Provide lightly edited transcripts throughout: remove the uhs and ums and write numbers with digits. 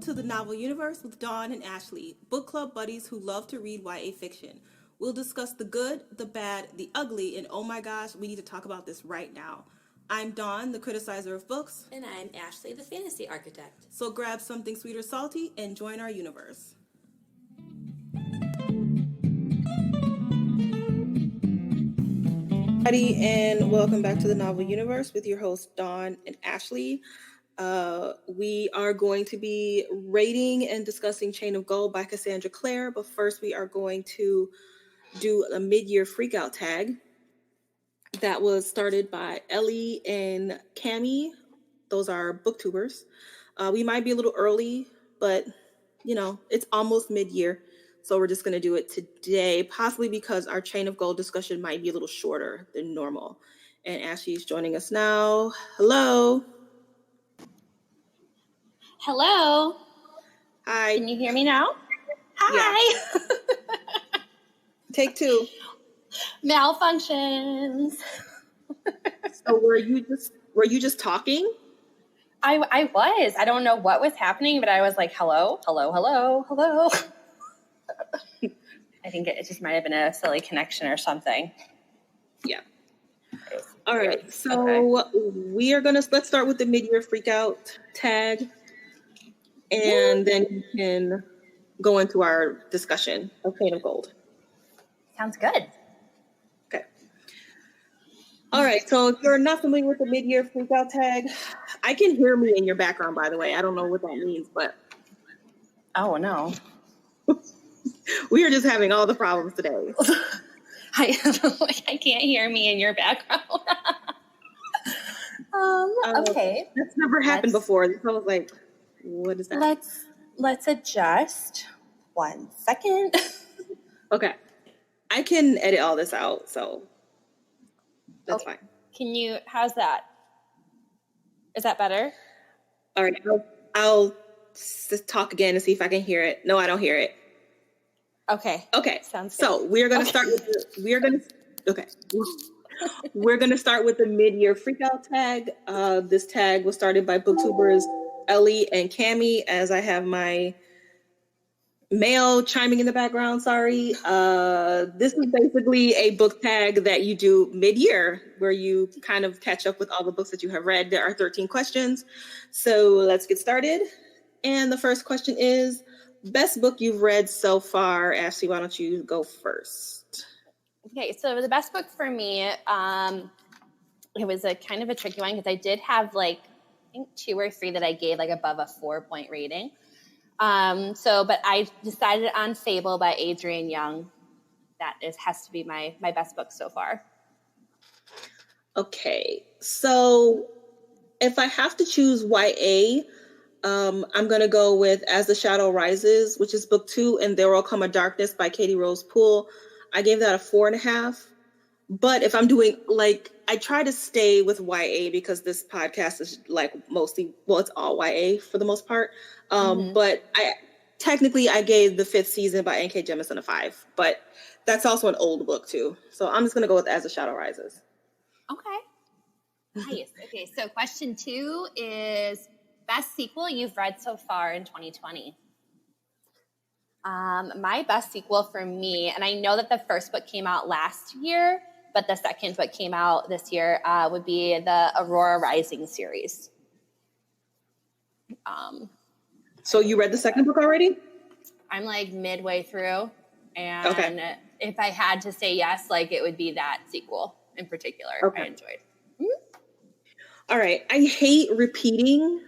to the Novel Universe with Dawn and Ashley, book club buddies who love to read YA fiction. We'll discuss the good, the bad, the ugly, and oh my gosh, we need to talk about this right now. I'm Dawn, the criticizer of books. And I'm Ashley, the fantasy architect. So grab something sweet or salty and join our universe. And welcome back to the Novel Universe with your hosts Dawn and Ashley. We are going to be rating and discussing Chain of Gold by Cassie Clare, but first we are going to do a mid-year freakout tag that was started by Ellie and Cammie. Those are booktubers. We might be a little early, but you know, it's almost mid-year. So we're just going to do it today, possibly because our Chain of Gold discussion might be a little shorter than normal. And Ashley's joining us now. Hello. Hello. Hi. Can you hear me now? Hi. Yeah. Take two. Malfunctions. So were you just talking? I was. I don't know what was happening, but I was like, hello, hello, hello, hello. I think it just might have been a silly connection or something. Yeah. All right. So we are let's start with the mid-year freakout tag, and then we can go into our discussion of Chain of Gold. Sounds good. Okay. All right. So if you're not familiar with the mid-year freakout tag, I can hear me in your background, by the way. I don't know what that means, but oh no. We are just having all the problems today. I can't hear me in your background. Okay. That's never happened before. So I was like, what is that? Let's adjust. 1 second. Okay. I can edit all this out, so that's fine. How's that? Is that better? All right. I'll just talk again and see if I can hear it. No, I don't hear it. Okay. Sounds good. So we're going to start with we're going to start with the mid-year freakout tag. This tag was started by booktubers Ellie and Cammie, as I have my mail chiming in the background. Sorry. This is basically a book tag that you do mid-year, where you kind of catch up with all the books that you have read. There are 13 questions. So let's get started. And the first question is, best book you've read so far. Ashley, why don't you go first? Okay, so the best book for me, it was a kind of a tricky one because I did have I think 2 or 3 that I gave above a 4-point rating. But I decided on Fable by Adrienne Young. Has to be my best book so far. Okay, so if I have to choose YA, I'm going to go with As the Shadow Rises, which is book 2, and There Will Come a Darkness by Katie Rose Poole. I gave that a 4.5. But if I'm doing, I try to stay with YA because this podcast is mostly, it's all YA for the most part. But I gave The Fifth Season by N.K. Jemisin a 5. But that's also an old book too. So I'm just going to go with As the Shadow Rises. Okay. Nice. Okay, so question 2 is best sequel you've read so far in 2020. My best sequel for me, and I know that the first book came out last year, but the second book came out this year, would be the Aurora Rising series. So you read the second book already? I'm midway through, and if I had to say yes, it would be that sequel in particular. I enjoyed. Mm-hmm. All right. I hate repeating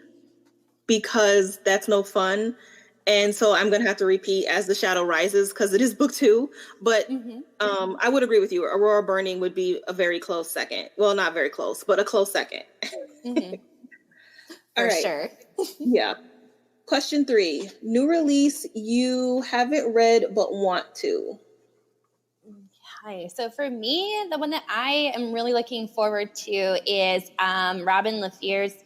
because that's no fun. And so I'm going to have to repeat As the Shadow Rises because it is book 2. But I would agree with you. Aurora Burning would be a very close second. Well, not very close, but a close second. Mm-hmm. All right. Sure. Yeah. Question 3. New release you haven't read but want to. Hi. So for me, the one that I am really looking forward to is Robin Lafayette's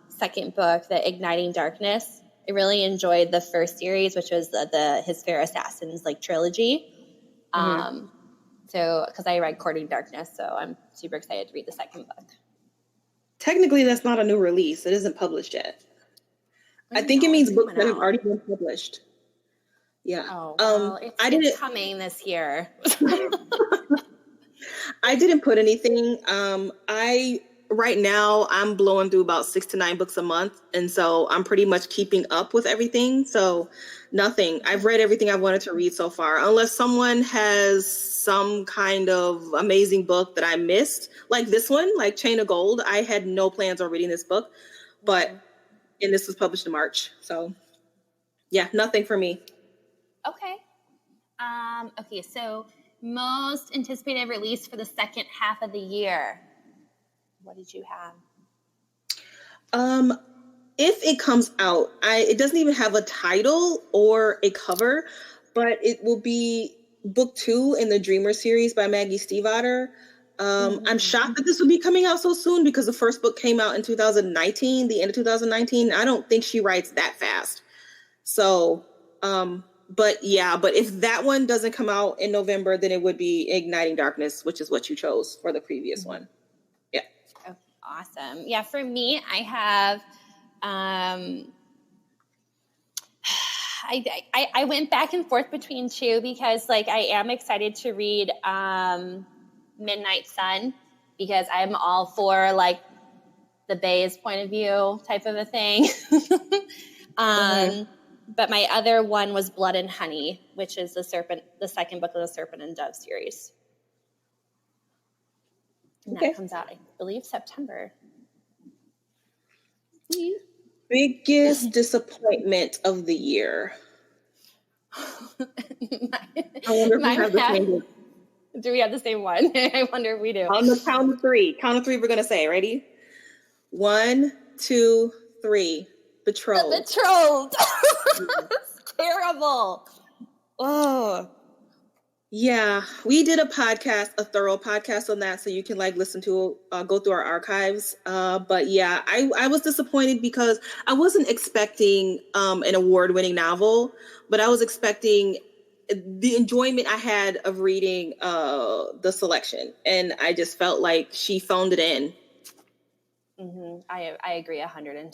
second book, The Igniting Darkness. I really enjoyed the first series, which was his Fair Assassins trilogy. So because I read Courting Darkness, so I'm super excited to read the second book. Technically, that's not a new release. It isn't published yet. I think it means books that have out? already been published. Yeah. Oh, well, it's coming this year. I didn't put anything. Right now I'm blowing through about 6 to 9 books a month, and so I'm pretty much keeping up with everything. So nothing. I've read everything I wanted to read so far, unless someone has some kind of amazing book that I missed, like this one, like Chain of Gold. I had no plans on reading this book, but and this was published in March. So yeah, nothing for me. Okay. Okay, so most anticipated release for the second half of the year. What did you have? If it comes out, it doesn't even have a title or a cover, but it will be book 2 in the Dreamer series by Maggie Stiefvater. I'm shocked that this would be coming out so soon because the first book came out in 2019, the end of 2019. I don't think she writes that fast. So, but if that one doesn't come out in November, then it would be Igniting Darkness, which is what you chose for the previous one. Yeah. Okay, awesome. Yeah, for me, I have, I went back and forth between 2 because like I am excited to read Midnight Sun because I'm all for like the Bay's point of view type of a thing. But my other one was Blood and Honey, which is the second book of the Serpent and Dove series. And that comes out, I believe, September. Biggest disappointment of the year. I wonder if we have the same one. Do we have the same one? I wonder if we do. On the count of 3. Count of 3, we're going to say. Ready? 1, 2, 3. Betrothed. Betrothed. It's terrible. Oh. Yeah, we did a thorough podcast on that, so you can like listen to, go through our archives. But yeah, I was disappointed because I wasn't expecting an award-winning novel, but I was expecting the enjoyment I had of reading the selection, and I just felt like she phoned it in. I agree 110%.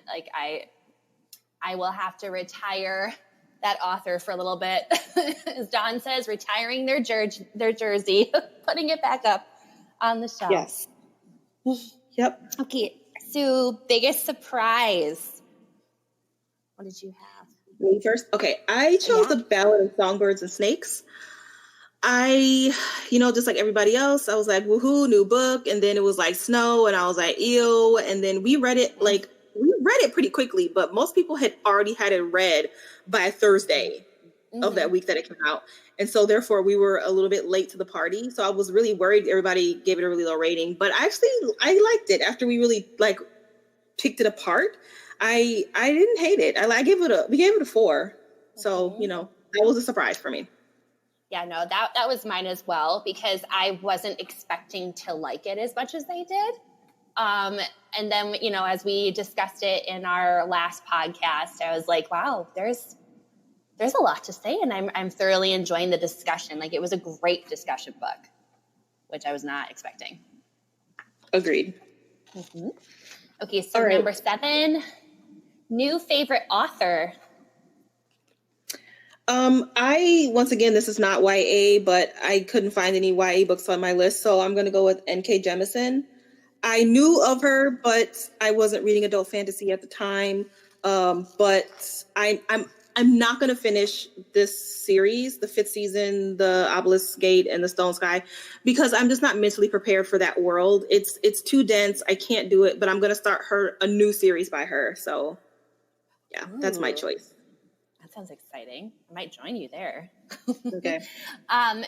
Like I will have to retire that author for a little bit. As Dawn says, retiring their jersey, putting it back up on the shelf. Yes. Yep. Okay. So biggest surprise. What did you have? Me first? Okay. I chose The Ballad of Songbirds and Snakes. Just like everybody else, I was like, woohoo, new book. And then it was like snow and I was like, ew. And then we read it pretty quickly, but most people had already had it read by Thursday of that week that it came out. And so therefore we were a little bit late to the party. So I was really worried everybody gave it a really low rating, but I liked it after we really like picked it apart. I didn't hate it. We gave it a 4. So, that was a surprise for me. Yeah, no, that was mine as well, because I wasn't expecting to like it as much as they did. And then, as we discussed it in our last podcast, I was like, wow, there's a lot to say. And I'm thoroughly enjoying the discussion. Like, it was a great discussion book, which I was not expecting. Agreed. Okay. So number 7, new favorite author. Once again, this is not YA, but I couldn't find any YA books on my list. So I'm going to go with N.K. Jemisin. I knew of her, but I wasn't reading adult fantasy at the time. But I'm not going to finish this series, the 5th season, the Obelisk Gate and the Stone Sky, because I'm just not mentally prepared for that world. It's too dense. I can't do it, but I'm going to start a new series by her. So yeah, that's my choice. That sounds exciting. I might join you there. Okay.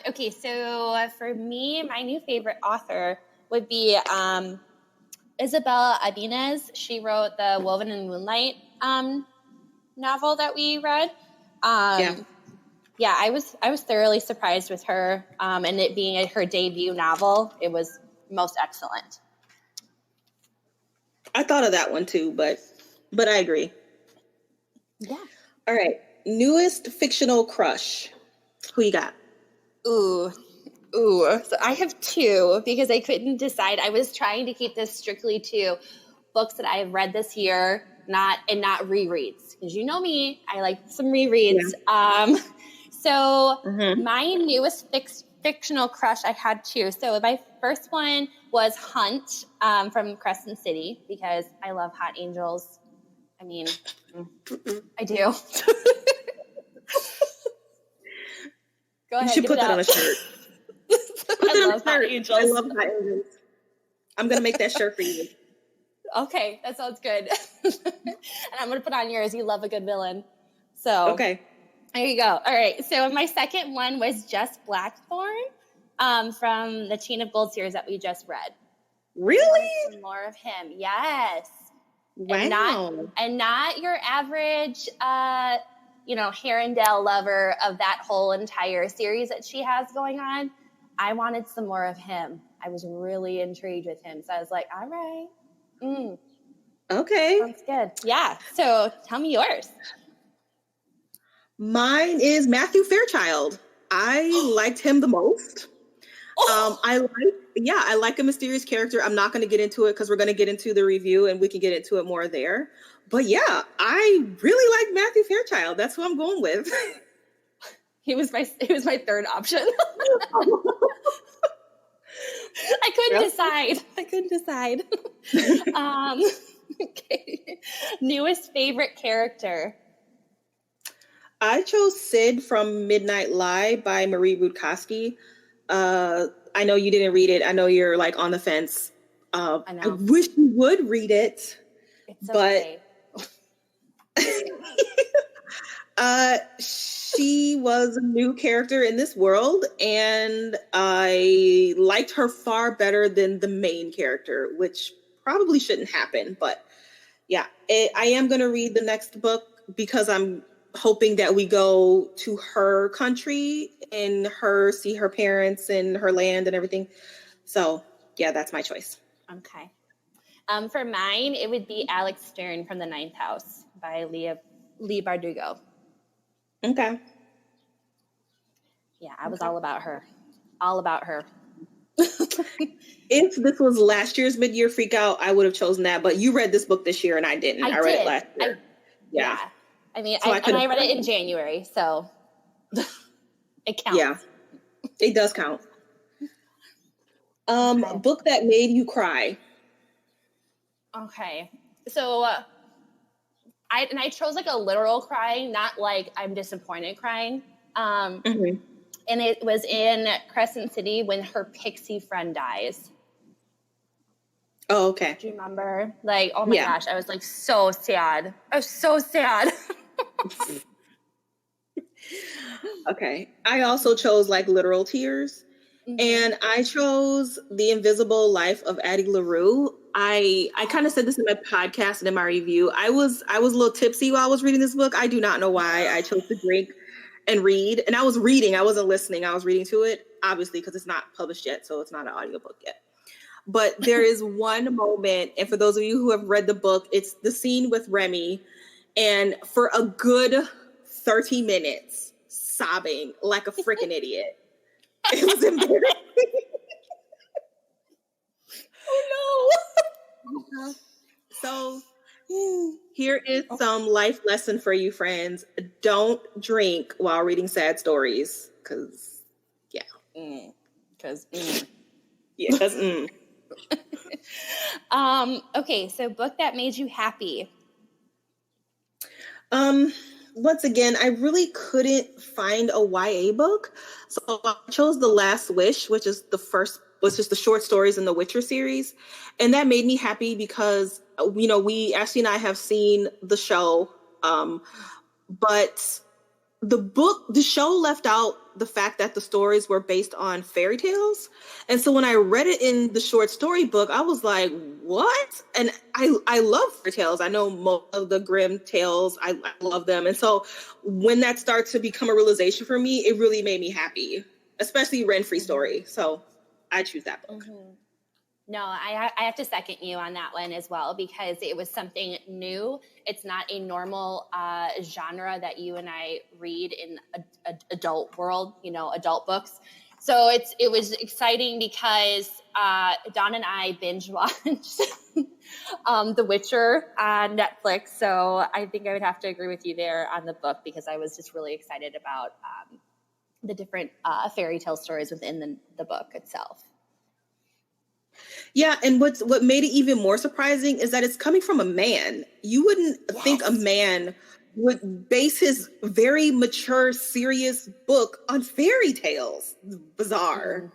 Okay. So for me, my new favorite author would be Isabel Adinez. She wrote the Woven in Moonlight novel that we read. I was thoroughly surprised with her, and it being her debut novel. It was most excellent. I thought of that one too, but I agree. Yeah. All right. Newest fictional crush. Who you got? Ooh. So I have 2 because I couldn't decide. I was trying to keep this strictly to books that I have read this year not rereads, because you know me, I like some rereads. So my newest fictional crush, I had two. So my first one was Hunt from Crescent City, because I love hot angels. I mean, I do. Go ahead. You should put that on a shirt. I love hot angels. I love hot angels. I'm going to make that shirt for you. Okay, that sounds good. And I'm going to put on yours. You love a good villain. So okay. There you go. All right. So my second one was Just Blackthorn from the Chain of Gold series that we just read. Really? Some more of him. Yes. Wow. And not your average, Herondale lover of that whole entire series that she has going on. I wanted some more of him. I was really intrigued with him. So I was like, all right. Okay. Sounds good. Yeah. So tell me yours. Mine is Matthew Fairchild. I liked him the most. I like a mysterious character. I'm not going to get into it because we're going to get into the review and we can get into it more there. But yeah, I really like Matthew Fairchild. That's who I'm going with. He was my third option. I couldn't decide. Okay. Newest favorite character. I chose Sid from Midnight Lie by Marie Rudkowski. I know you didn't read it. I know you're like on the fence. I wish you would read it. It's okay. She was a new character in this world, and I liked her far better than the main character, which probably shouldn't happen. But yeah, I am going to read the next book because I'm hoping that we go to her country and see her parents and her land and everything. So yeah, that's my choice. Okay. For mine, it would be Alex Stern from The Ninth House by Leigh Bardugo. Okay. Yeah, I was all about her. All about her. If this was last year's mid-year freak out, I would have chosen that. But you read this book this year and I didn't. I read it last year. Yeah. I mean, I read it in January, so it counts. Yeah, it does count. A book that made you cry. Okay. So I chose like a literal crying, not like I'm disappointed crying. And it was in Crescent City when her pixie friend dies. Oh, okay. Do you remember? Like, oh my gosh, I was like so sad. I was so sad. Okay. I also chose like literal tears. And I chose The Invisible Life of Addie LaRue. I kind of said this in my podcast and in my review. I was a little tipsy while I was reading this book. I do not know why I chose to drink and read. And I was reading. I wasn't listening. I was reading to it, obviously, because it's not published yet. So it's not an audiobook yet. But there is one moment, and for those of you who have read the book, it's the scene with Remy. And for a good 30 minutes, sobbing like a freaking idiot. It was embarrassing. Oh no. So here is some life lesson for you friends. Don't drink while reading sad stories. Because Okay, so book that made you happy. Once again, I really couldn't find a YA book. So I chose The Last Wish, which is the short stories in the Witcher series. And that made me happy because, Ashley and I have seen the show, but the show left out the fact that the stories were based on fairy tales. And so when I read it in the short story book, I was like, what? And I love fairy tales. I know most of the Grimm tales. I love them. And so when that starts to become a realization for me, it really made me happy, especially Rent-Free Story. So I choose that book. No, I have to second you on that one as well, because it was something new. It's not a normal genre that you and I read in adult world, adult books. So it was exciting because Dawn and I binge watched The Witcher on Netflix. So I think I would have to agree with you there on the book because I was just really excited about the different fairy tale stories within the book itself. Yeah, and what made it even more surprising is that it's coming from a man. You wouldn't think a man would base his very mature, serious book on fairy tales. Bizarre.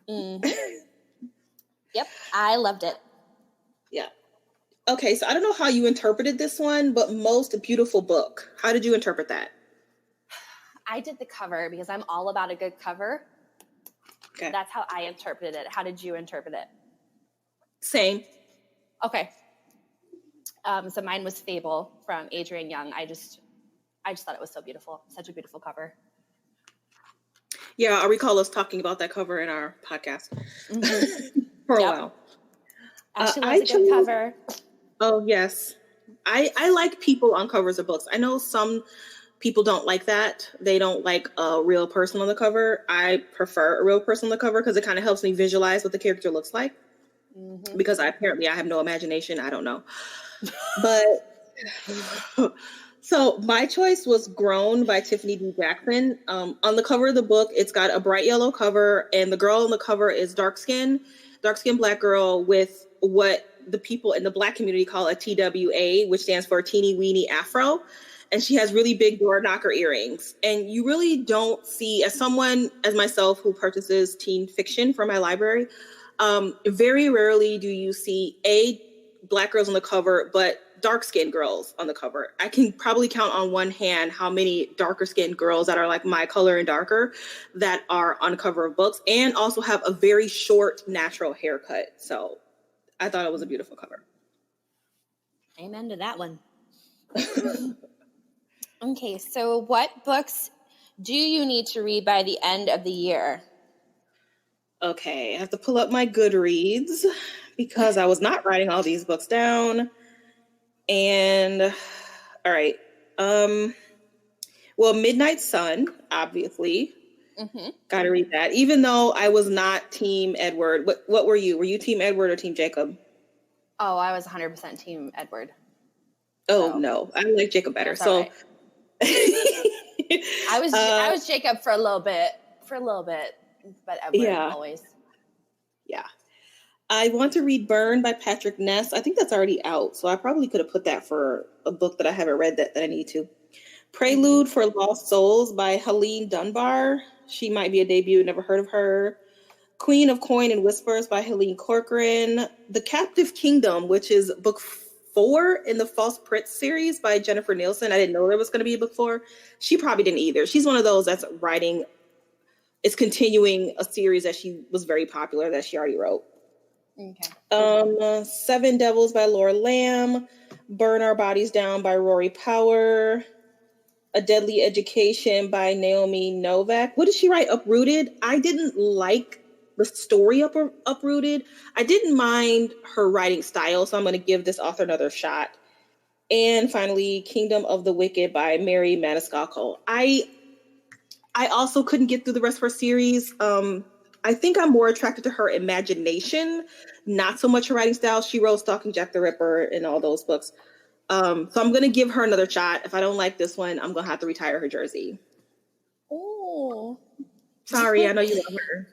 Yep, I loved it. Yeah. Okay, so I don't know how you interpreted this one, but most beautiful book. How did you interpret that? I did the cover because I'm all about a good cover. Okay. That's how I interpreted it. How did you interpret it? Same. Okay. So mine was Fable from Adrienne Young. I just thought it was so beautiful. Such a beautiful cover. Yeah, I recall us talking about that cover in our podcast for a while. Actually, was a good cover. Oh, yes. I like people on covers of books. I know some people don't like that. They don't like a real person on the cover. I prefer a real person on the cover because it kind of helps me visualize what the character looks like. Because I have no imagination. I don't know. But so my choice was Grown by Tiffany D. Jackson. On the cover of the book, it's got a bright yellow cover, and the girl on the cover is dark-skinned Black girl with what the people in the Black community call a TWA, which stands for teeny weeny afro. And she has really big door knocker earrings. And you really don't see, as someone as myself who purchases teen fiction for my library, very rarely do you see Black girls on the cover, but dark-skinned girls on the cover. I can probably count on one hand how many darker-skinned girls that are like my color and darker that are on the cover of books and also have a very short, natural haircut. So I thought it was a beautiful cover. Amen to that one. Okay, so what books do you need to read by the end of the year? Okay, I have to pull up my Goodreads because I was not writing all these books down. And all right. Well, Midnight Sun, obviously. Got to read that. Even though I was not Team Edward. What were you? Were you Team Edward or Team Jacob? Oh, I was 100% Team Edward. Oh, no. I like Jacob better. So right. I was Jacob for a little bit, but Edward always. Yeah. I want to read Burn by Patrick Ness. I think that's already out, so I probably could have put that for a book that I haven't read that I need to. Prelude for Lost Souls by Helene Dunbar. She might be a debut, never heard of her. Queen of Coin and Whispers by Helene Corcoran. The Captive Kingdom, which is book 4 in the False Prince series by Jennifer Nielsen. I didn't know there was going to be a book 4. She probably didn't either. She's one of those that's it's continuing a series that she was very popular that she already wrote. Okay. Seven Devils by Laura Lamb. Burn Our Bodies Down by Rory Power. A Deadly Education by Naomi Novak. What did she write? Uprooted? I didn't like the story Uprooted. I didn't mind her writing style, so I'm going to give this author another shot. And finally, Kingdom of the Wicked by Mary Maniscalco. I also couldn't get through the rest of her series. I think I'm more attracted to her imagination, not so much her writing style. She wrote Stalking Jack the Ripper and all those books. So I'm going to give her another shot. If I don't like this one, I'm going to have to retire her jersey. Oh. Sorry, I know you love her.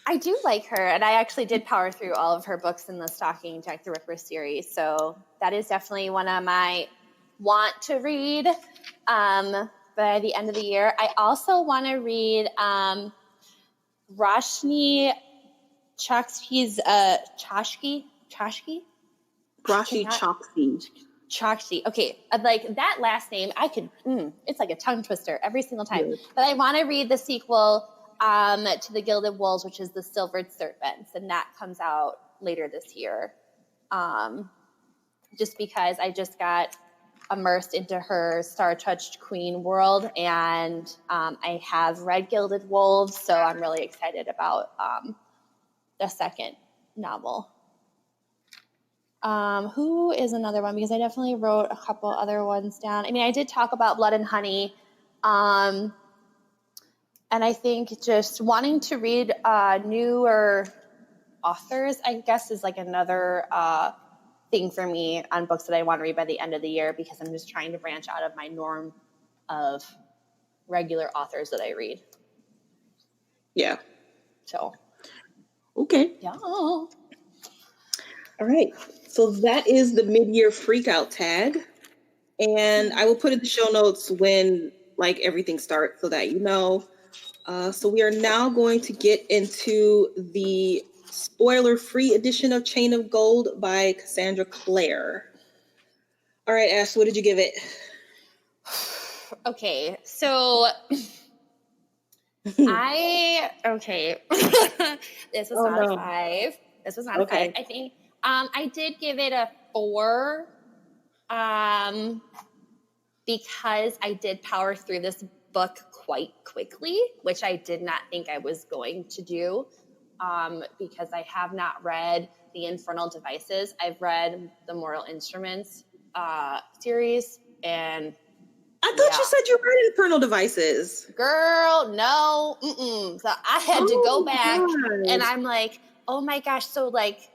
I do like her, and I actually did power through all of her books in the Stalking Jack the Ripper series. So that is definitely one of my want to read by the end of the year. I also want to read Roshni Chokski's Chokshi? Roshni Chokshi. Okay, like that last name, it's like a tongue twister every single time. Yeah. But I want to read the sequel to The Gilded Wolves, which is The Silvered Serpents, and that comes out later this year. Just because I just got immersed into her Star-Touched Queen world, and I have read Gilded Wolves, so I'm really excited about the second novel. Who is another one? Because I definitely wrote a couple other ones down. I mean, I did talk about Blood and Honey, and I think just wanting to read newer authors, I guess, is like another thing for me on books that I want to read by the end of the year, because I'm just trying to branch out of my norm of regular authors that I read. Yeah. So. Okay. Yeah. All right. So that is the mid-year freakout tag. And I will put in the show notes when like everything starts so that you know. So we are now going to get into the spoiler-free edition of Chain of Gold by Cassandra Clare. All right, Ash, what did you give it? Okay, so this was not a 5. This was not a 5. I think I did give it a 4 because I did power through this book quite quickly, which I did not think I was going to do, because I have not read the Infernal Devices. I've read the Mortal Instruments series, and I thought you said you read Infernal Devices. Girl, no. So I had to go back, and I'm like, oh my gosh. So like,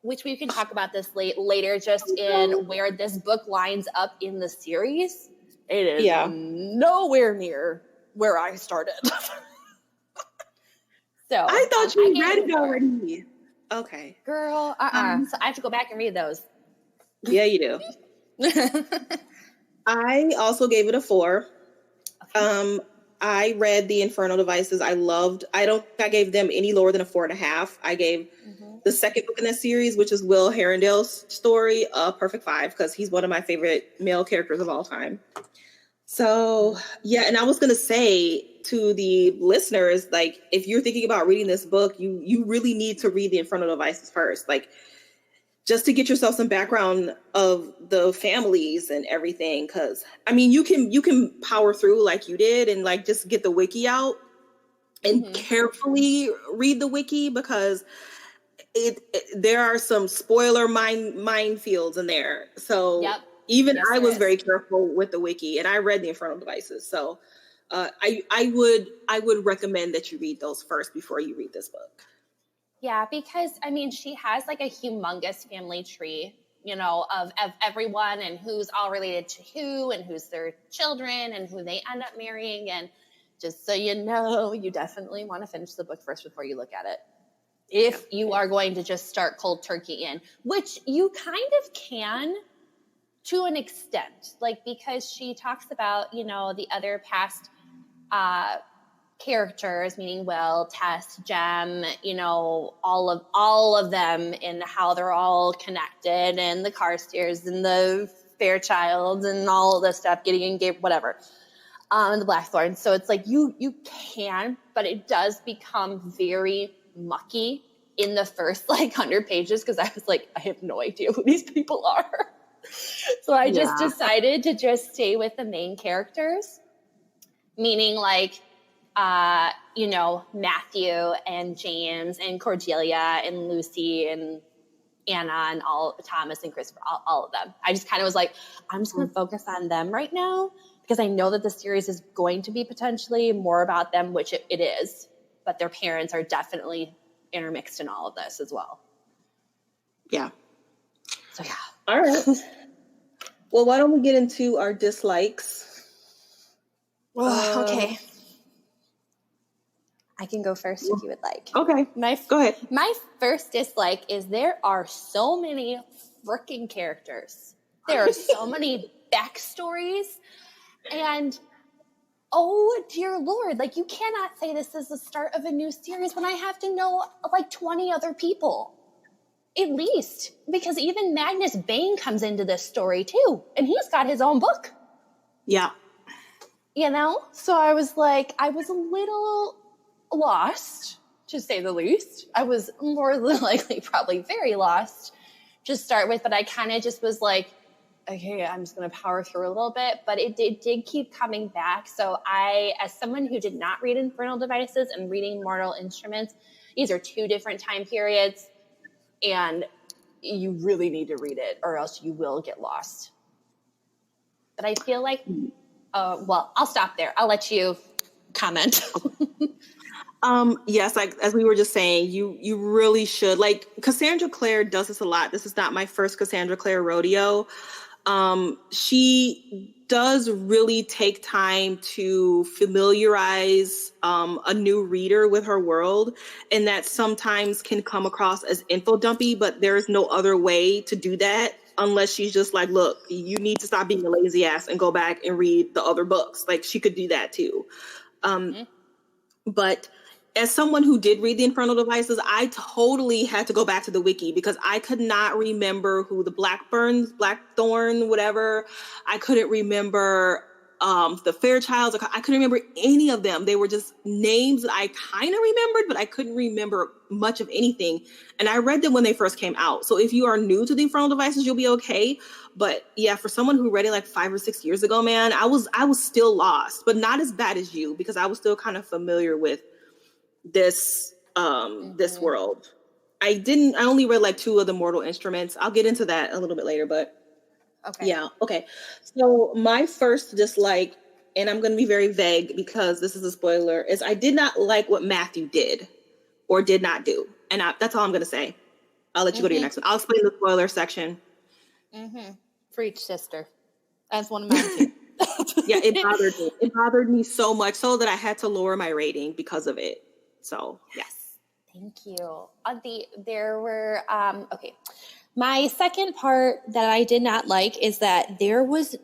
which we can talk about this later, just in where this book lines up in the series. It is nowhere near where I started. So I thought you read it already. Okay. Girl, so I have to go back and read those. Yeah, you do. I also gave it a 4. Okay. I read the Infernal Devices. I don't think I gave them any lower than a 4.5. I gave the second book in that series, which is Will Herondale's story, a perfect 5, because he's one of my favorite male characters of all time. So, yeah, and I was going to say to the listeners, like, if you're thinking about reading this book, you really need to read the Infernal Devices first. Like, just to get yourself some background of the families and everything. Cause I mean, you can power through like you did and like just get the wiki out and carefully read the wiki, because there are some spoiler minefields in there. So I was very careful with the wiki, and I read the Infernal Devices. So I would recommend that you read those first before you read this book. Yeah, because, I mean, she has like a humongous family tree, you know, of everyone and who's all related to who and who's their children and who they end up marrying. And just so you know, you definitely want to finish the book first before you look at it. If you are going to just start cold turkey in, which you kind of can to an extent, like, because she talks about, you know, the other past characters, meaning Will, Tess, Jem, you know, all of them, and how they're all connected, and the Carstairs and the Fairchild and all of this stuff, getting engaged, whatever, and the Blackthorn. So it's like you can, but it does become very mucky in the first like 100 pages, because I was like, I have no idea who these people are. So I just decided to just stay with the main characters, meaning like, you know, Matthew and James and Cordelia and Lucy and Anna and Thomas and Christopher, all of them. I just kind of was like, I'm just going to focus on them right now, because I know that the series is going to be potentially more about them, which it is, but their parents are definitely intermixed in all of this as well. Yeah. So yeah. All right. Well, why don't we get into our dislikes? Okay. I can go first if you would like. Okay. Go ahead. My first dislike is there are so many freaking characters. There are so many backstories. And, oh, dear Lord, like, you cannot say this is the start of a new series when I have to know, like, 20 other people. At least. Because even Magnus Bane comes into this story, too. And he's got his own book. Yeah. You know? So I was like, I was a little lost, to say the least. I was more than likely probably very lost to start with, but I kind of just was like, okay, I'm just going to power through a little bit. But it did keep coming back. So I, as someone who did not read Infernal Devices and reading Mortal Instruments, these are 2 different time periods, and you really need to read it or else you will get lost. But I feel like, well, I'll stop there. I'll let you comment. Yes, like as we were just saying, you really should. Like Cassandra Clare does this a lot. This is not my first Cassandra Clare rodeo. She does really take time to familiarize a new reader with her world, and that sometimes can come across as info dumpy, but there is no other way to do that unless she's just like, look, you need to stop being a lazy ass and go back and read the other books. Like she could do that too. But as someone who did read the Infernal Devices, I totally had to go back to the wiki because I could not remember who the Blackthorn, whatever. I couldn't remember the Fairchilds. I couldn't remember any of them. They were just names that I kind of remembered, but I couldn't remember much of anything. And I read them when they first came out. So if you are new to the Infernal Devices, you'll be okay. But yeah, for someone who read it like 5 or 6 years ago, man, I was still lost, but not as bad as you because I was still kind of familiar with this this world. I only read like 2 of the Mortal Instruments. I'll get into that a little bit later, but okay. So my first dislike, and I'm going to be very vague because this is a spoiler, is I did not like what Matthew did or did not do. And that's all I'm going to say. I'll let you go to your next one. I'll explain the spoiler section. For each sister. That's one of mine too. Yeah, it bothered me. It bothered me so much so that I had to lower my rating because of it. So, yes. Thank you. There were, okay. My second part that I did not like is that there was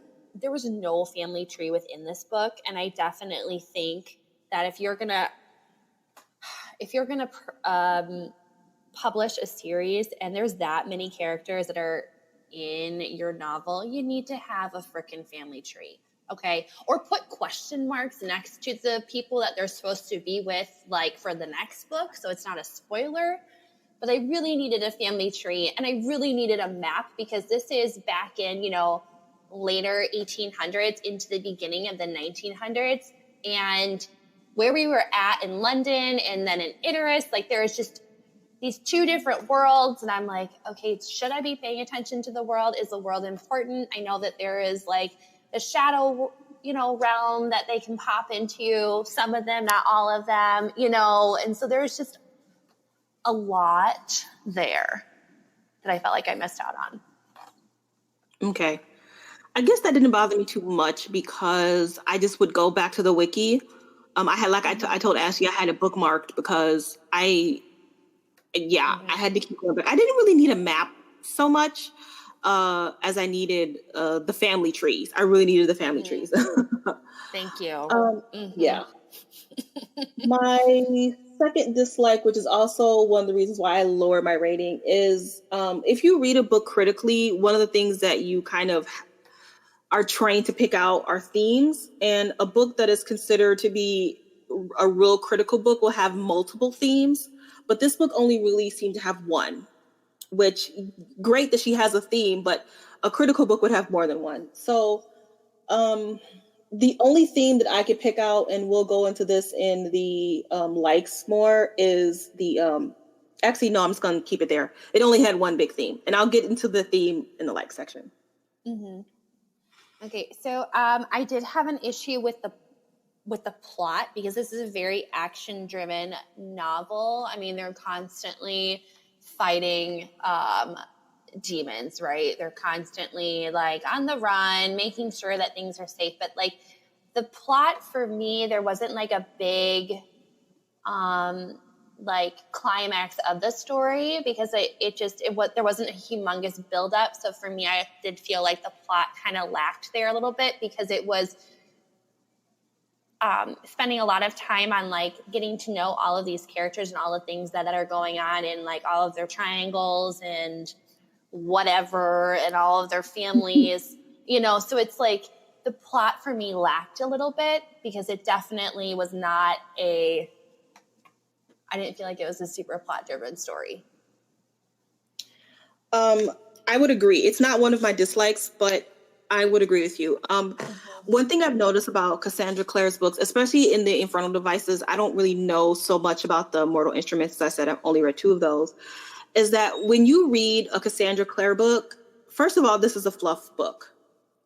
no family tree within this book. And I definitely think that if you're gonna publish a series and there's that many characters that are in your novel, you need to have a frickin' family tree. Okay. Or put question marks next to the people that they're supposed to be with, like for the next book. So it's not a spoiler, but I really needed a family tree and I really needed a map because this is back in, later 1800s into the beginning of the 1900s. And where we were at in London and then in Idris, like there was just these 2 different worlds. And I'm like, okay, should I be paying attention to the world? Is the world important? I know that there is like the shadow, realm that they can pop into, some of them, not all of them, and so there's just a lot there that I felt like I missed out on. Okay. I guess that didn't bother me too much because I just would go back to the wiki. I had, like I told Ashley, I had it bookmarked because I had to keep going back. I didn't really need a map so much as I needed the family trees. I really needed the family trees. Thank you. Yeah. My second dislike, which is also one of the reasons why I lowered my rating, is if you read a book critically, one of the things that you kind of are trained to pick out are themes. And a book that is considered to be a real critical book will have multiple themes. But this book only really seemed to have one, which great that she has a theme, but a critical book would have more than one. So the only theme that I could pick out, and we'll go into this in the likes more, is the actually, no, I'm just going to keep it there. It only had one big theme, and I'll get into the theme in the like section. Okay, so I did have an issue with the plot because this is a very action-driven novel. I mean, they're constantly fighting demons, right? They're constantly like on the run, making sure that things are safe. But like the plot for me, there wasn't like a big like climax of the story because there wasn't a humongous buildup. So for me, I did feel like the plot kind of lacked there a little bit because it was spending a lot of time on like getting to know all of these characters and all the things that are going on in like all of their triangles and whatever and all of their families, so it's like the plot for me lacked a little bit because it definitely was not I didn't feel like it was a super plot driven story. I would agree. It's not one of my dislikes, but I would agree with you. One thing I've noticed about Cassandra Clare's books, especially in the Infernal Devices, I don't really know so much about the Mortal Instruments. As I said, I've only read 2 of those, is that when you read a Cassandra Clare book, first of all, this is a fluff book.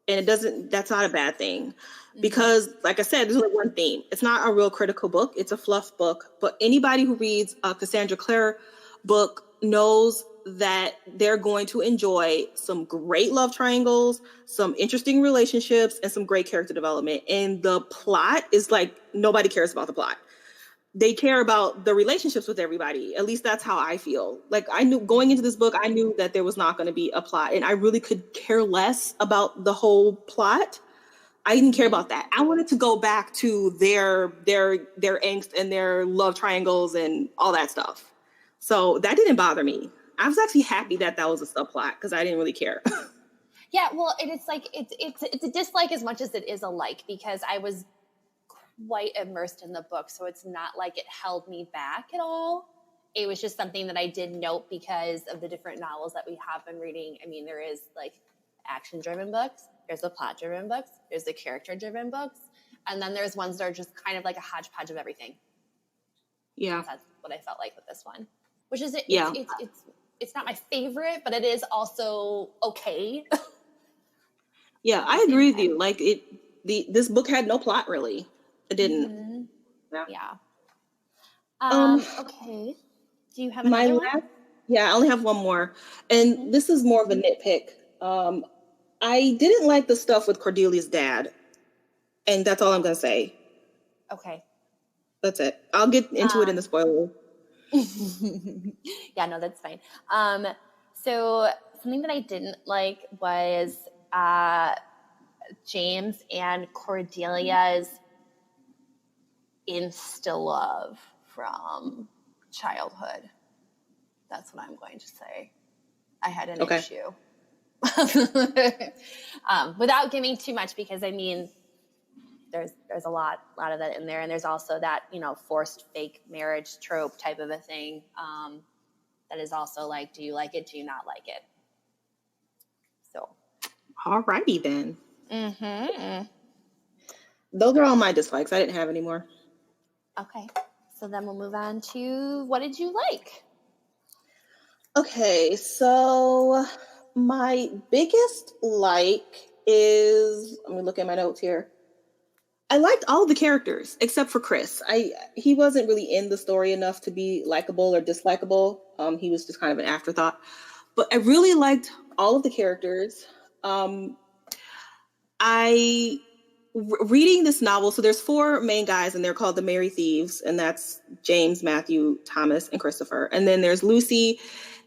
And that's not a bad thing. Because, like I said, there's only one theme. It's not a real critical book. It's a fluff book. But anybody who reads a Cassandra Clare book knows that they're going to enjoy some great love triangles, some interesting relationships, and some great character development. And the plot is like, nobody cares about the plot. They care about the relationships with everybody. At least that's how I feel. Like, I knew going into this book, I knew that there was not going to be a plot, and I really could care less about the whole plot. I didn't care about that. I wanted to go back to their angst and their love triangles and all that stuff. So that didn't bother me. I was actually happy that was a subplot because I didn't really care. Yeah, well, it's like it's a dislike as much as it is a like, because I was quite immersed in the book, so it's not like it held me back at all. It was just something that I did note because of the different novels that we have been reading. I mean, there is like action-driven books, there's the plot-driven books, there's the character-driven books, and then there's ones that are just kind of like a hodgepodge of everything. Yeah, that's what I felt like with this one, which is it's not my favorite, but it is also okay. Yeah, I agree with you. Like, this book had no plot really. It didn't. Yeah. Okay. Do you have another one? Yeah, I only have one more, and this is more of a nitpick. I didn't like the stuff with Cordelia's dad, and that's all I'm gonna say. Okay. That's it. I'll get into it in the spoiler. Yeah, no, that's fine. So something that I didn't like was James and Cordelia's insta-love from childhood. That's what I'm going to say. I had an issue. Without giving too much, because I mean, there's a lot of that in there, and there's also that, you know, forced fake marriage trope type of a thing that is also like, do you like it? Do you not like it? So, alrighty then. Those are all my dislikes. I didn't have any more. Okay, so then we'll move on to what did you like? Okay, so my biggest like is, let me look at my notes here. I liked all the characters except for Chris. He wasn't really in the story enough to be likable or dislikable. He was just kind of an afterthought. But I really liked all of the characters. Reading this novel, so there's 4 main guys, and they're called the Merry Thieves, and that's James, Matthew, Thomas, and Christopher. And then there's Lucy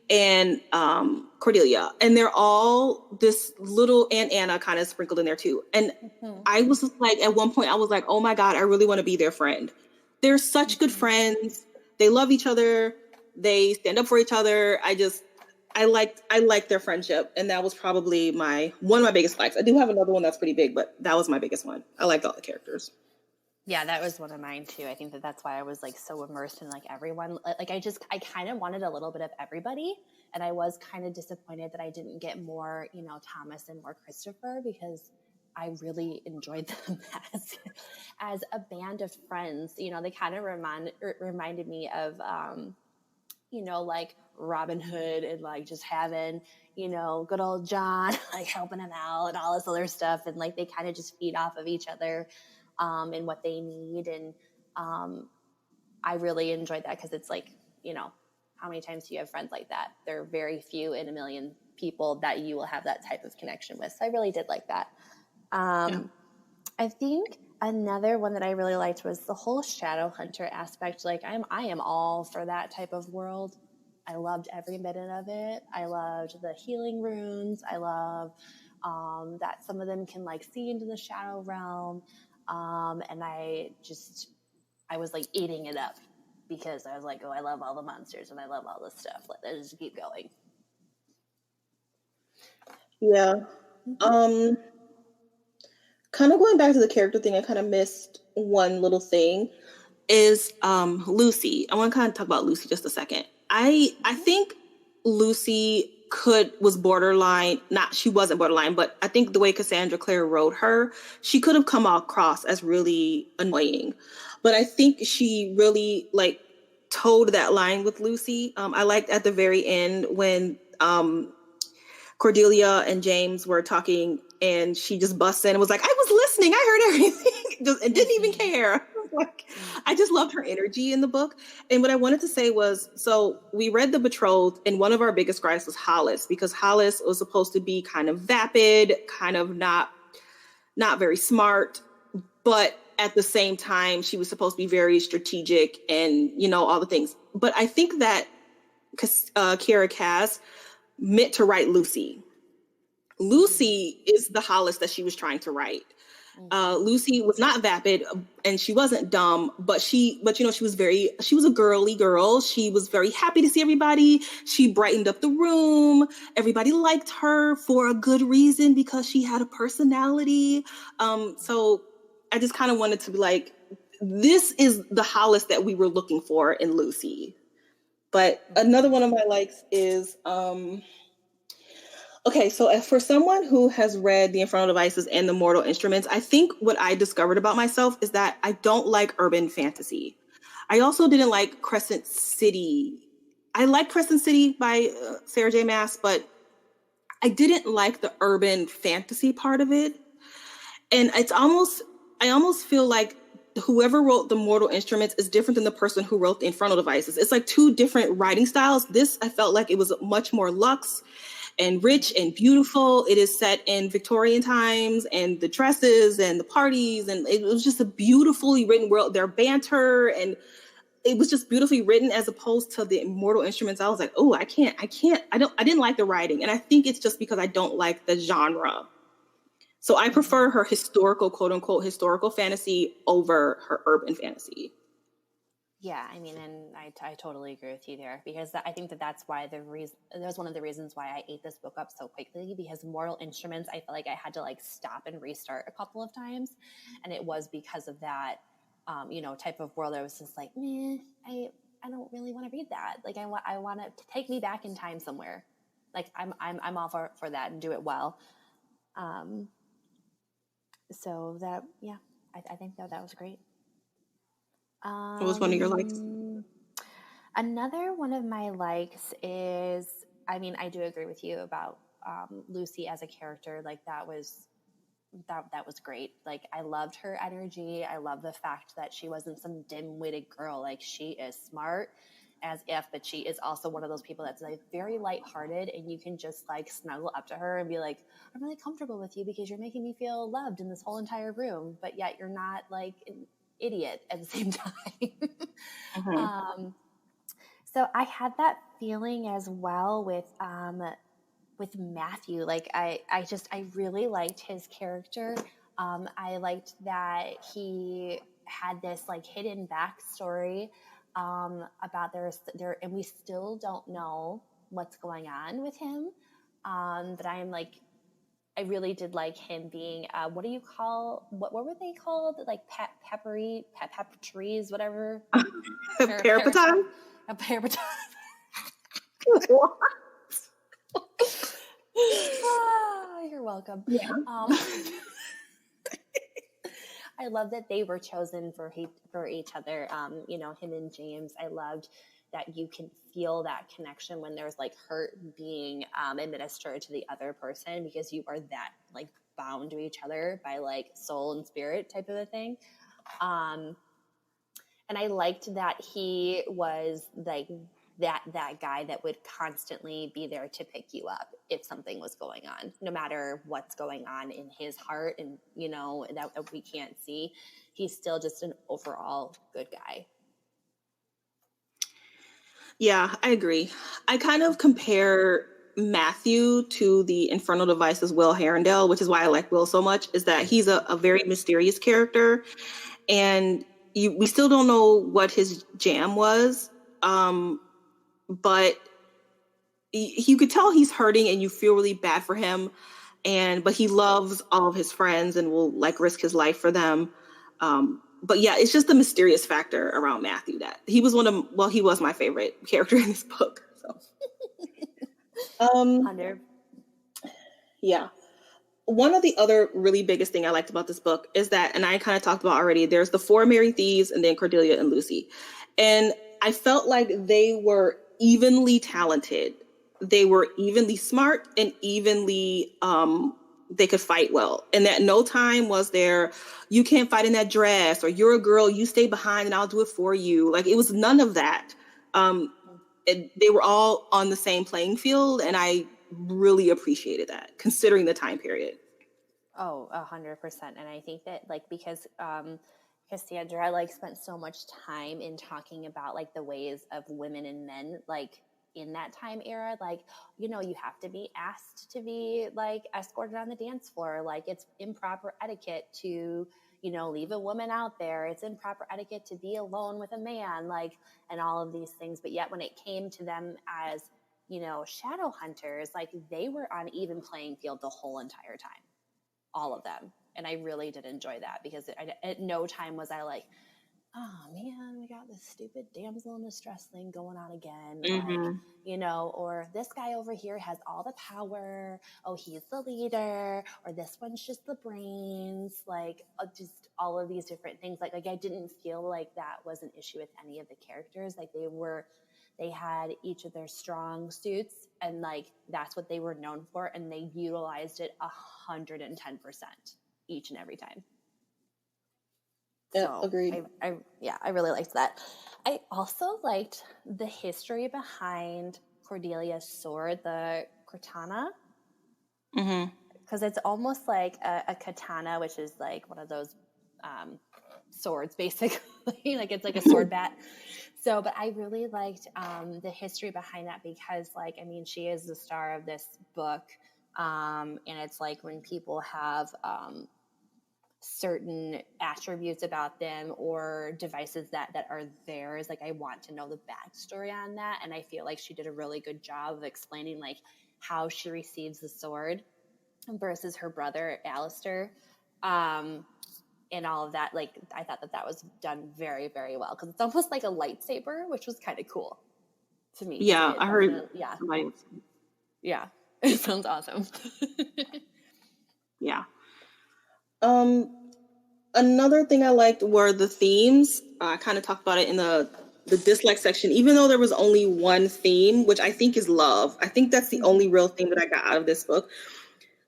and Cordelia, and they're all this little Aunt Anna kind of sprinkled in there too. And I was just like, at one point I was like, oh my God, I really want to be their friend. They're such good friends. They love each other. They stand up for each other. I liked their friendship, and that was probably one of my biggest likes. I do have another one that's pretty big, but that was my biggest one. I liked all the characters. Yeah, that was one of mine too. I think that's why I was like so immersed in like everyone. Like I kind of wanted a little bit of everybody, and I was kind of disappointed that I didn't get more, you know, Thomas and more Christopher, because I really enjoyed them as a band of friends. You know, they kind of reminded me of you know, like Robin Hood, and like just having, you know, good old John like helping him out and all this other stuff, and like they kind of just feed off of each other. And what they need. And I really enjoyed that, because it's like, you know, how many times do you have friends like that? There are very few in a million people that you will have that type of connection with. So I really did like that. I think another one that I really liked was the whole shadow hunter aspect. Like I am all for that type of world. I loved every minute of it. I loved the healing runes. I love that some of them can like see into the shadow realm. And I was like eating it up, because I was like, oh, I love all the monsters and I love all this stuff. Let's just keep going. Yeah. Kind of going back to the character thing, I kind of missed one little thing is Lucy. I want to kind of talk about Lucy just a second. I think Lucy was borderline, she wasn't borderline, but I think the way Cassandra Clare wrote her, she could have come across as really annoying. But I think she really like towed that line with Lucy. I liked at the very end when Cordelia and James were talking and she just busts in and was like, I was listening, I heard everything, and didn't even care. Like, I just loved her energy in the book. And what I wanted to say was, so we read The Betrothed, and one of our biggest gripes was Hollis, because Hollis was supposed to be kind of vapid, kind of not very smart, but at the same time, she was supposed to be very strategic and, all the things. But I think that Kiera Cass meant to write Lucy. Lucy is the Hollis that she was trying to write. Lucy was not vapid and she wasn't dumb, but she was a girly girl. She was very happy to see everybody. She brightened up the room. Everybody liked her for a good reason, because she had a personality. So I just kind of wanted to be like, this is the Hollis that we were looking for in Lucy. But another one of my likes is, okay, so for someone who has read The Infernal Devices and The Mortal Instruments, I think what I discovered about myself is that I don't like urban fantasy. I also didn't like Crescent City. I like Crescent City by Sarah J. Maas, but I didn't like the urban fantasy part of it. And I almost feel like whoever wrote The Mortal Instruments is different than the person who wrote The Infernal Devices. It's like two different writing styles. This, I felt like it was much more luxe and rich and beautiful. It is set in Victorian times, and the dresses and the parties, and it was just a beautifully written world. Their banter, and it was just beautifully written, as opposed to The Mortal Instruments. I was like, oh, I didn't like the writing. And I think it's just because I don't like the genre. So I prefer her historical, quote unquote, historical fantasy over her urban fantasy. Yeah, I mean, and I totally agree with you there, because I think that's why that was one of the reasons why I ate this book up so quickly, because Mortal Instruments, I felt like I had to stop and restart a couple of times, and it was because of that, type of world. I was just like, I don't really want to read that. I want to take me back in time somewhere. I'm all for that and do it well. So that, yeah, I think that was great. What was one of your likes? Another one of my likes is, I mean, I do agree with you about Lucy as a character. That was great. I loved her energy. I love the fact that she wasn't some dim-witted girl. She is smart as if, but she is also one of those people that's very lighthearted, and you can just snuggle up to her and be like, I'm really comfortable with you because you're making me feel loved in this whole entire room, but yet you're not an idiot at the same time. Mm-hmm. So I had that feeling as well with Matthew. I really liked his character. I liked that he had this hidden backstory about their, and we still don't know what's going on with him. But I really did like him being, what were they called? Pepper trees, whatever. Parapaton? A parapaton. What? You're welcome. Yeah. I love that they were chosen for each other. Him and James. I loved that you can feel that connection when there's hurt being administered to the other person, because you are that bound to each other by soul and spirit type of a thing. And I liked that he was that guy that would constantly be there to pick you up if something was going on, no matter what's going on in his heart, and that we can't see. He's still just an overall good guy. Yeah, I agree. I kind of compare Matthew to the Infernal Devices Will Herondale, which is why I like Will so much, is that he's a very mysterious character, and we still don't know what his jam was, but you could tell he's hurting, and you feel really bad for him, but he loves all of his friends and will risk his life for them. But yeah, it's just the mysterious factor around Matthew that he was he was my favorite character in this book. So, 100. Yeah. One of the other really biggest thing I liked about this book is that, and I kind of talked about already, there's the four Merry Thieves and then Cordelia and Lucy. And I felt like they were evenly talented. They were evenly smart and evenly they could fight well. And that no time was there, you can't fight in that dress, or you're a girl, you stay behind and I'll do it for you. Like, it was none of that. They were all on the same playing field, and I really appreciated that, considering the time period. Oh, 100%. And I think that, like, because Cassandra, like, spent so much time in talking about, like, the ways of women and men, like, in that time era, like, you know, you have to be asked to be, like, escorted on the dance floor. Like, it's improper etiquette to, you know, leave a woman out there. It's improper etiquette to be alone with a man, like, and all of these things. But yet when it came to them as, you know, shadow hunters, like, they were on even playing field the whole entire time. All of them. And I really did enjoy that, because at no time was I like, oh man, we got this stupid damsel in distress thing going on again. Like, you know, or this guy over here has all the power. Oh, he's the leader. Or this one's just the brains. Like, just all of these different things. Like I didn't feel like that was an issue with any of the characters. Like, they had each of their strong suits, and like that's what they were known for, and they utilized it 110% each and every time. Yeah, So agreed. I really liked that. I also liked the history behind Cordelia's sword, the katana, because it's almost like a katana, which is like one of those swords, basically. Like, it's like a sword bat. So, but I really liked the history behind that, because, like, I mean, she is the star of this book, and it's like when people have certain attributes about them or devices that are theirs, like, I want to know the backstory on that, and I feel like she did a really good job of explaining, like, how she receives the sword versus her brother Alistair. And all of that, like, I thought that was done very, very well, because it's almost like a lightsaber, which was kind of cool to me. Yeah, I heard. Yeah, Somebody. yeah, it sounds awesome. Yeah. Another thing I liked were the themes. I kind of talked about it in the dislike section. Even though there was only one theme, which I think is love, I think that's the only real thing that I got out of this book.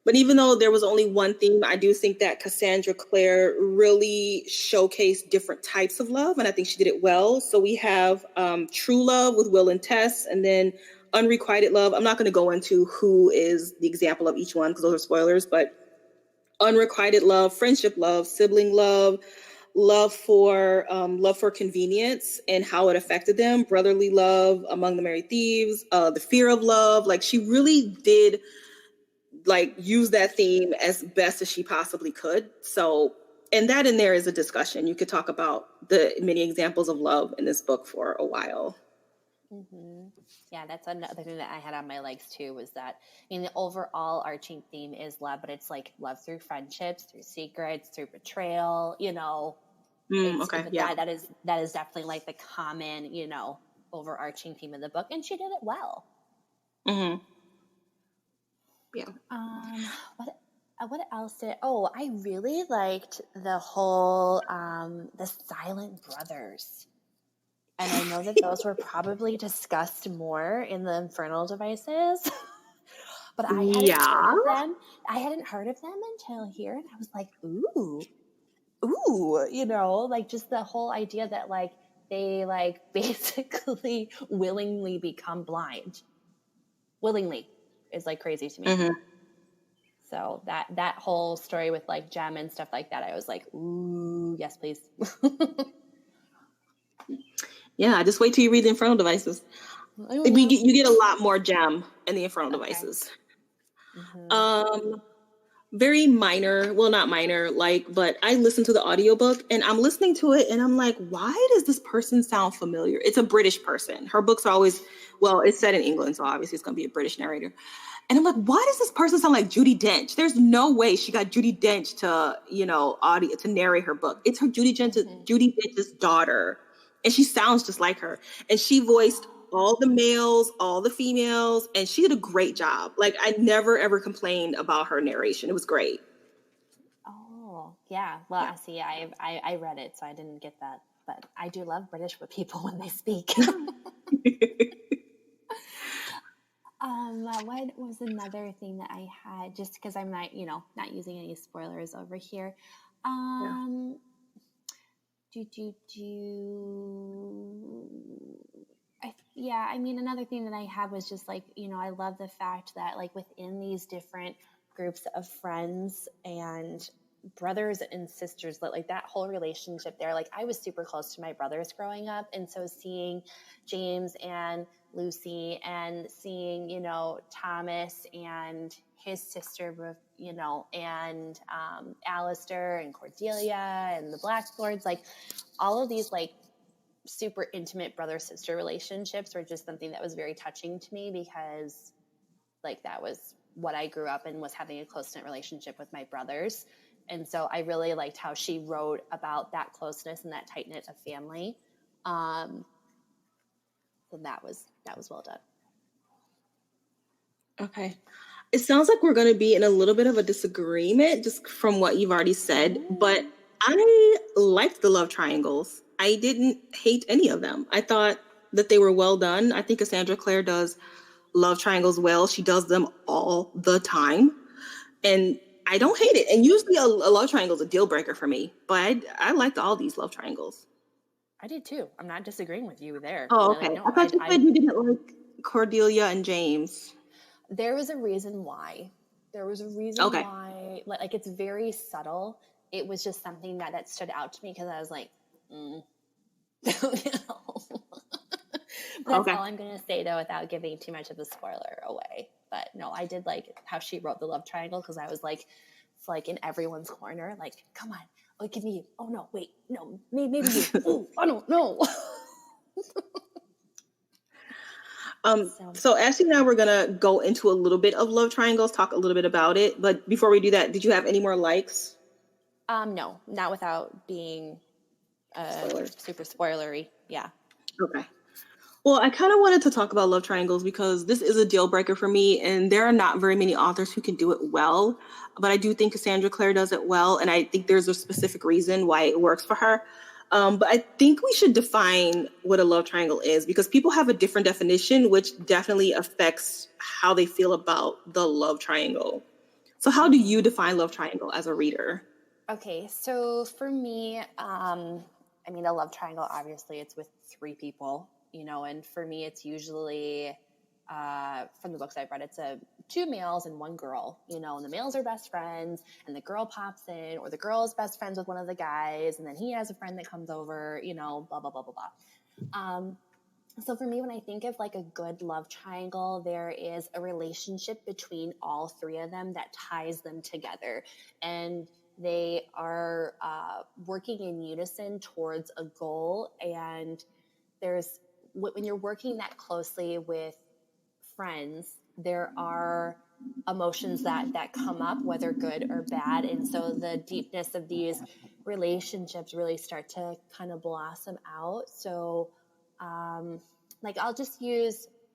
But even though there was only one theme, I do think that Cassandra Clare really showcased different types of love, and I think she did it well. So we have true love with Will and Tess, and then unrequited love. I'm not going to go into who is the example of each one, because those are spoilers, but unrequited love, friendship love, sibling love, love for convenience and how it affected them, brotherly love among the Merry Thieves, the fear of love. Like, she really did, like, use that theme as best as she possibly could. So, and that in there is a discussion. You could talk about the many examples of love in this book for a while. Yeah, that's another thing that I had on my legs too, was that, I mean, the overall arching theme is love, but it's like love through friendships, through secrets, through betrayal, you know. Okay, yeah. That is definitely like the common, you know, overarching theme of the book, and she did it well. Yeah. What else did? Oh, I really liked the whole the silent brothers, and I know that those were probably discussed more in the Infernal Devices, but I hadn't heard of them. I hadn't heard of them until here, and I was like, ooh, you know, like, just the whole idea that, like, they, like, basically willingly become blind. Willingly is, like, crazy to me. So that whole story with, like, Gem and stuff like that, I was like, ooh, yes, please. Yeah, just wait till you read the Infernal Devices. You get a lot more Gem in the Infernal Devices. Very minor, well, not minor, like, but I listened to the audiobook, and I'm listening to it and I'm like, why does this person sound familiar? It's a British person. Her books are always, well, it's set in England, so obviously it's going to be a British narrator. And I'm like, why does this person sound like Judi Dench? There's no way she got Judi Dench to, you know, to narrate her book. It's her Judi Dench's daughter, and she sounds just like her. And she voiced all the males, all the females, and she did a great job. Like, I never ever complained about her narration. It was great. Oh, yeah. Well, yeah. See, I read it, so I didn't get that, but I do love British people when they speak. What was another thing that I had? Just because I'm not, not using any spoilers over here. Another thing that I had was just like, I love the fact that like within these different groups of friends and brothers and sisters, like that whole relationship there, like I was super close to my brothers growing up. And so seeing James and Lucy and seeing, Thomas and his sister, and Alistair and Cordelia and the Blackthorns, like all of these like super intimate brother-sister relationships were just something that was very touching to me because like that was what I grew up in, was having a close-knit relationship with my brothers. And so I really liked how she wrote about that closeness and that tight-knit of family. So that was well done. Okay. It sounds like we're going to be in a little bit of a disagreement just from what you've already said, but I liked the love triangles. I didn't hate any of them. I thought that they were well done. I think Cassandra Clare does love triangles well. She does them all the time. And I don't hate it. And usually a love triangle is a deal breaker for me, but I liked all these love triangles. I did too. I'm not disagreeing with you there. Oh, okay. I thought you said you didn't like Cordelia and James. There was a reason why. Why. Like it's very subtle. It was just something that stood out to me because I was like, That's all I'm going to say though, without giving too much of the spoiler away. But no, I did like how she wrote the love triangle because I was like, it's like in everyone's corner. Like, come on, oh, give me you. Oh no, wait, no, maybe you. Oh, I don't know. So Ashley and I were gonna go into a little bit of love triangles, talk a little bit about it. But before we do that, did you have any more likes? No, not without being super spoilery. Yeah. Okay. Well, I kind of wanted to talk about love triangles because this is a deal breaker for me, and there are not very many authors who can do it well. But I do think Cassandra Clare does it well, and I think there's a specific reason why it works for her. But I think we should define what a love triangle is because people have a different definition, which definitely affects how they feel about the love triangle. So how do you define love triangle as a reader? Okay, so for me, a love triangle, obviously it's with three people, and for me, it's usually, from the books I've read, it's two males and one girl, and the males are best friends and the girl pops in, or the girl is best friends with one of the guys. And then he has a friend that comes over, blah, blah, blah, blah, blah. So for me, when I think of like a good love triangle, there is a relationship between all three of them that ties them together. And they are working in unison towards a goal. And when you're working that closely with friends, there are emotions that come up, whether good or bad. And so the deepness of these relationships really start to kind of blossom out. So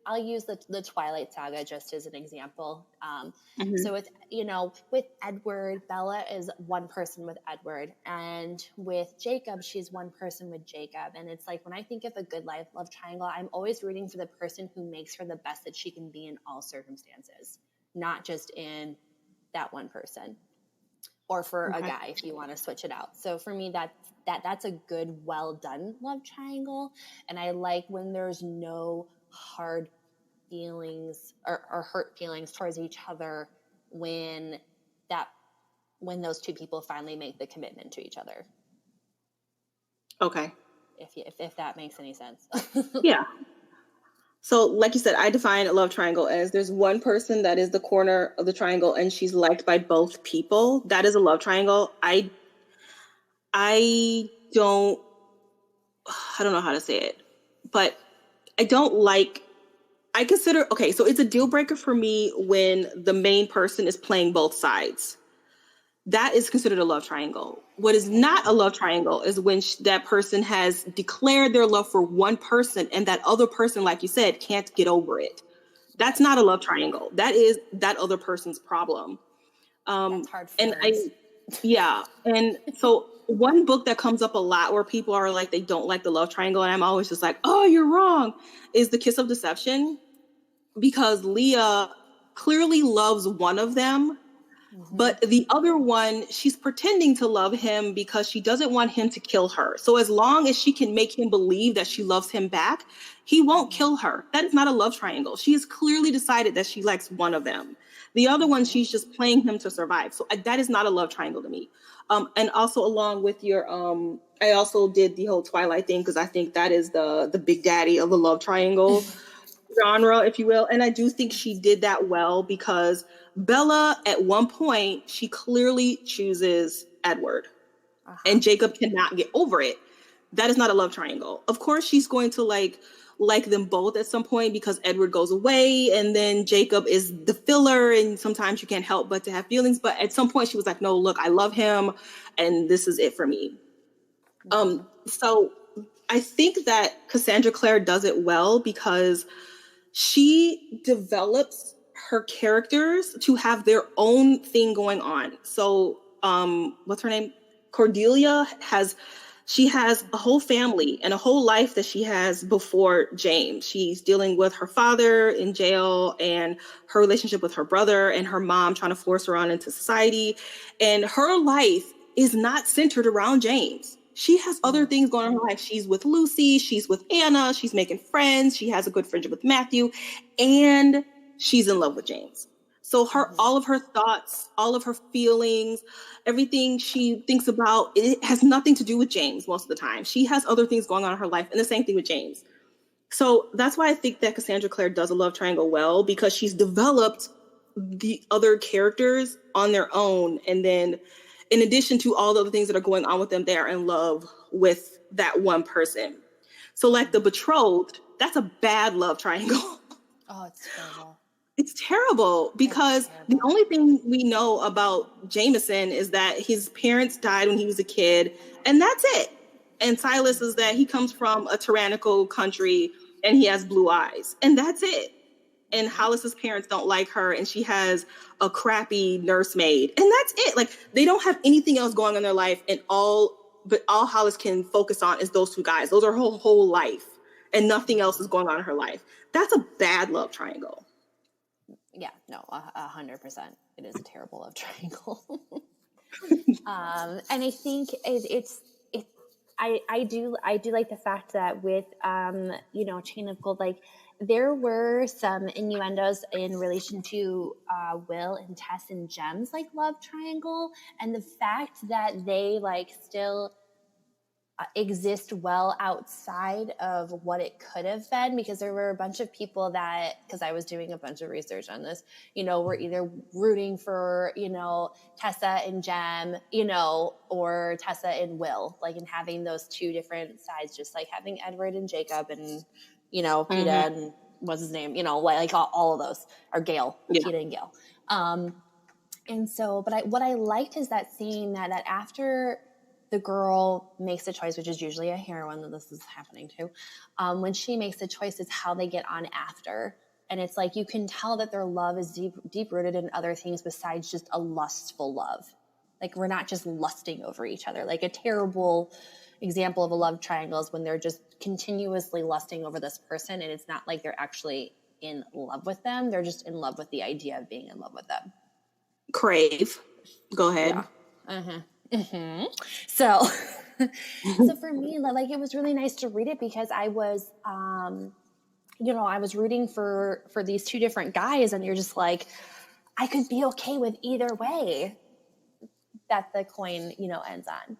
I'll use the Twilight Saga just as an example. So with Edward, Bella is one person with Edward, and with Jacob, she's one person with Jacob. And it's like, when I think of a good love triangle, I'm always rooting for the person who makes her the best that she can be in all circumstances, not just in that one person, or for a guy if you want to switch it out. So for me, that's a good, well done love triangle. And I like when there's no hard feelings or hurt feelings towards each other when those two people finally make the commitment to each other. Okay. If that makes any sense. Yeah. So like you said, I define a love triangle as there's one person that is the corner of the triangle and she's liked by both people. That is a love triangle. I don't know how to say it, but I consider, okay, so it's a deal breaker for me when the main person is playing both sides. That is considered a love triangle. What is not a love triangle is when that person has declared their love for one person and that other person, like you said, can't get over it. That's not a love triangle. That is that other person's problem. That's hard for words. Yeah. And so one book that comes up a lot where people are like, they don't like the love triangle, and I'm always just like, oh, you're wrong, is The Kiss of Deception because Leah clearly loves one of them, but the other one, she's pretending to love him because she doesn't want him to kill her. So as long as she can make him believe that she loves him back, he won't kill her. That is not a love triangle. She has clearly decided that she likes one of them. The other one, she's just playing him to survive. So that is not a love triangle to me. And also along with your, I also did the whole Twilight thing because I think that is the big daddy of the love triangle genre, if you will. And I do think she did that well because Bella, at one point, she clearly chooses Edward. And Jacob cannot get over it. That is not a love triangle. Of course, she's going to like them both at some point because Edward goes away and then Jacob is the filler and sometimes you can't help but to have feelings. But at some point she was like, no, look, I love him and this is it for me. So I think that Cassandra Clare does it well because she develops her characters to have their own thing going on. So what's her name? Cordelia has a whole family and a whole life that she has before James. She's dealing with her father in jail and her relationship with her brother and her mom trying to force her on into society. And her life is not centered around James. She has other things going on in her life. She's with Lucy, she's with Anna, she's making friends, she has a good friendship with Matthew, and she's in love with James. So all of her thoughts, all of her feelings, everything she thinks about, it has nothing to do with James most of the time. She has other things going on in her life, and the same thing with James. So that's why I think that Cassandra Clare does a love triangle well, because she's developed the other characters on their own. And then in addition to all the other things that are going on with them, they are in love with that one person. So like the betrothed, that's a bad love triangle. Oh, it's terrible. It's terrible because the only thing we know about Jameson is that his parents died when he was a kid, and that's it. And Silas is that he comes from a tyrannical country and he has blue eyes, and that's it. And Hollis's parents don't like her, and she has a crappy nursemaid, and that's it. Like, they don't have anything else going on in their life, and all Hollis can focus on is those two guys. Those are her whole life, and nothing else is going on in her life. That's a bad love triangle. Yeah, no, 100%. It is a terrible love triangle. And I think I do like the fact that with Chain of Gold, like there were some innuendos in relation to Will and Tess and Jem's like love triangle, and the fact that they like still exist well outside of what it could have been, because there were a bunch of people that, because I was doing a bunch of research on this, were either rooting for, Tessa and Jem, or Tessa and Will, like, in having those two different sides, just like having Edward and Jacob and, Peeta and what's his name, like all of those, or Gail, Peeta and Gail. And so, but what I liked is that scene that after the girl makes a choice, which is usually a heroine that this is happening to, when she makes a choice, it's how they get on after. And it's like, you can tell that their love is deep rooted in other things besides just a lustful love. Like, we're not just lusting over each other. Like, a terrible example of a love triangle is when they're just continuously lusting over this person, and it's not like they're actually in love with them. They're just in love with the idea of being in love with them. Crave. Go ahead. Yeah. Mm-hmm. So for me, like, it was really nice to read it because I was, I was rooting for these two different guys, and you're just like, I could be okay with either way that the coin, ends on,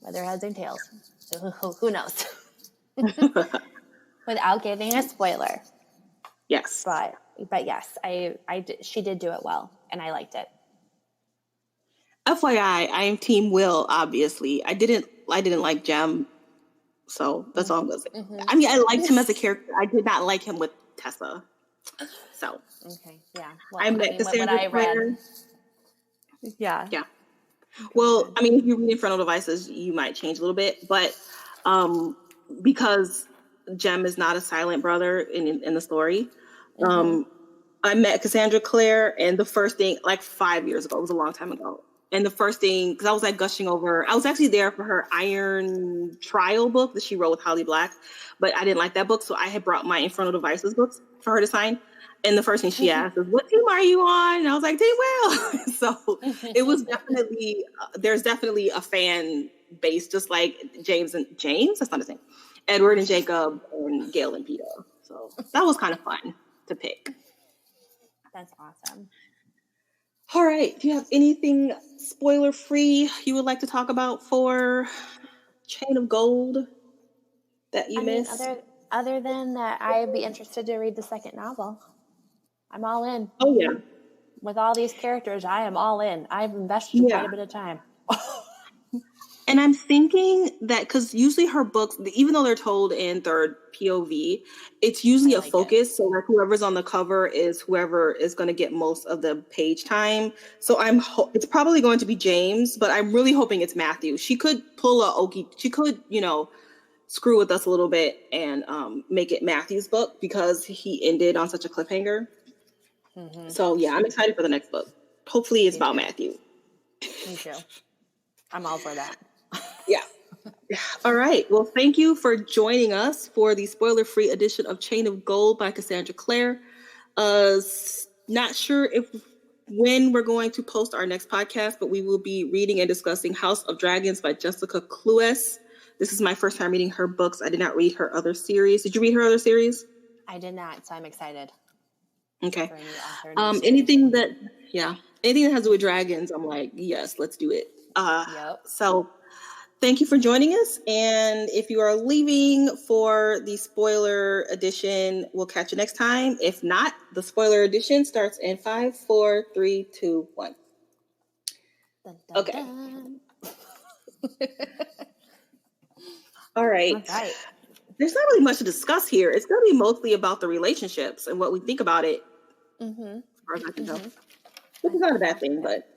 whether heads or tails. Who knows? Without giving a spoiler. Yes. But yes, she did do it well, and I liked it. FYI, I am Team Will, obviously. I didn't like Jem, so that's all I'm going to say. Mm-hmm. I mean, I liked him as a character. I did not like him with Tessa. So. Okay, yeah. Well, I met Cassandra Clare. Yeah. Yeah. Well, I mean, if you read Infernal Devices, you might change a little bit, but because Jem is not a silent brother in the story, I met Cassandra Clare, and the first thing, like 5 years ago, it was a long time ago. And the first thing, because I was like gushing over, I was actually there for her Iron Trial book that she wrote with Holly Black, but I didn't like that book, so I had brought my Infernal Devices books for her to sign. And the first thing she asked is, "What team are you on?" And I was like, "Team Will." So it was definitely there's definitely a fan base, just like James. That's not his name. Edward and Jacob and Gail and Peter. So that was kind of fun to pick. That's awesome. All right. Do you have anything spoiler free you would like to talk about for Chain of Gold that you missed? Other than that, I'd be interested to read the second novel. I'm all in. Oh yeah. With all these characters, I am all in. I've invested quite a bit of time. And I'm thinking that because usually her books, even though they're told in third POV, it's usually a focus. So like whoever's on the cover is whoever is going to get most of the page time. So it's probably going to be James, but I'm really hoping it's Matthew. She could pull a Okie. She could, screw with us a little bit and make it Matthew's book because he ended on such a cliffhanger. Mm-hmm. So yeah, I'm excited for the next book. Hopefully it's about Matthew. Me too. I'm all for that. Yeah. All right. Well, thank you for joining us for the spoiler-free edition of Chain of Gold by Cassandra Clare. Not sure when we're going to post our next podcast, but we will be reading and discussing House of Dragons by Jessica Cluess. This is my first time reading her books. I did not read her other series. Did you read her other series? I did not, so I'm excited. Okay. Anything that has to do with dragons, I'm like, yes, let's do it. So thank you for joining us. And if you are leaving for the spoiler edition, we'll catch you next time. If not, the spoiler edition starts in 5, 4, 3, 2, 1. Dun, dun, okay. Dun. All right. Okay. There's not really much to discuss here. It's going to be mostly about the relationships and what we think about it. Mm-hmm. As far as I can tell. Which is not a bad thing, but.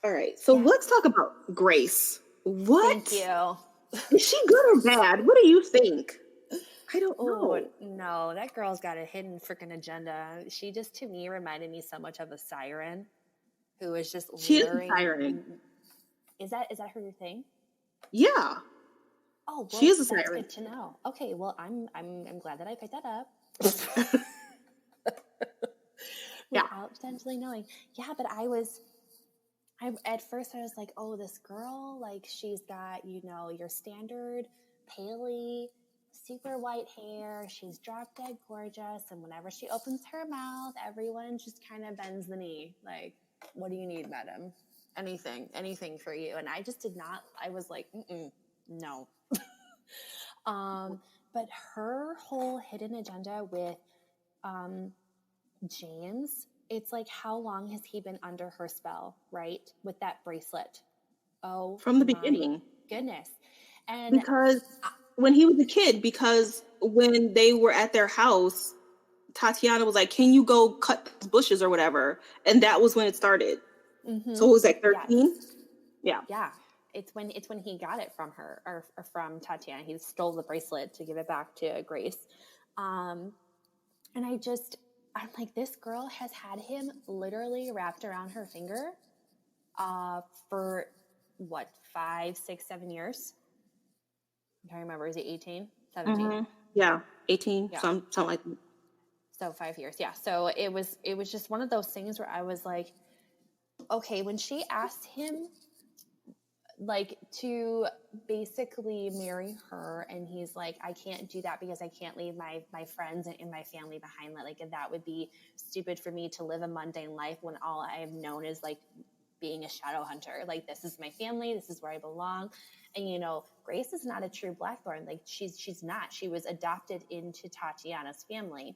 All right. So let's talk about Grace. What? Thank you. Is she good or bad? What do you think? I don't know. No, that girl's got a hidden freaking agenda. She just, to me, reminded me so much of a siren who is just luring. She is a siren. Is that her thing? Yeah. Oh, well, she is a siren. That's good to know. Okay, well, I'm glad that I picked that up. Without potentially knowing. Yeah, but at first I was like, oh, this girl, like she's got, your standard paley, super white hair. She's drop dead gorgeous. And whenever she opens her mouth, everyone just kind of bends the knee. Like, what do you need, madam? Anything for you. And I just did not, I was like, no. But her whole hidden agenda with James, it's like, how long has he been under her spell, right? With that bracelet. Oh, from the beginning. Goodness. And because when he was a kid, because when they were at their house, Tatiana was like, can you go cut bushes or whatever? And that was when it started. Mm-hmm. So it was like 13? Yes. Yeah. It's when he got it from her or from Tatiana. He stole the bracelet to give it back to Grace. And I'm like, this girl has had him literally wrapped around her finger for what, 5, 6, 7 years? I'm trying to remember. Is he 18? 17? Mm-hmm. Yeah, 18, yeah. Something like that. So 5 years, yeah. So it was just one of those things where I was like, okay, when she asked him like to basically marry her, and he's like, I can't do that because I can't leave my friends and my family behind. Like that would be stupid for me to live a mundane life when all I have known is like being a shadow hunter. Like, this is my family, this is where I belong. And Grace is not a true Blackthorn. Like she's not. She was adopted into Tatiana's family.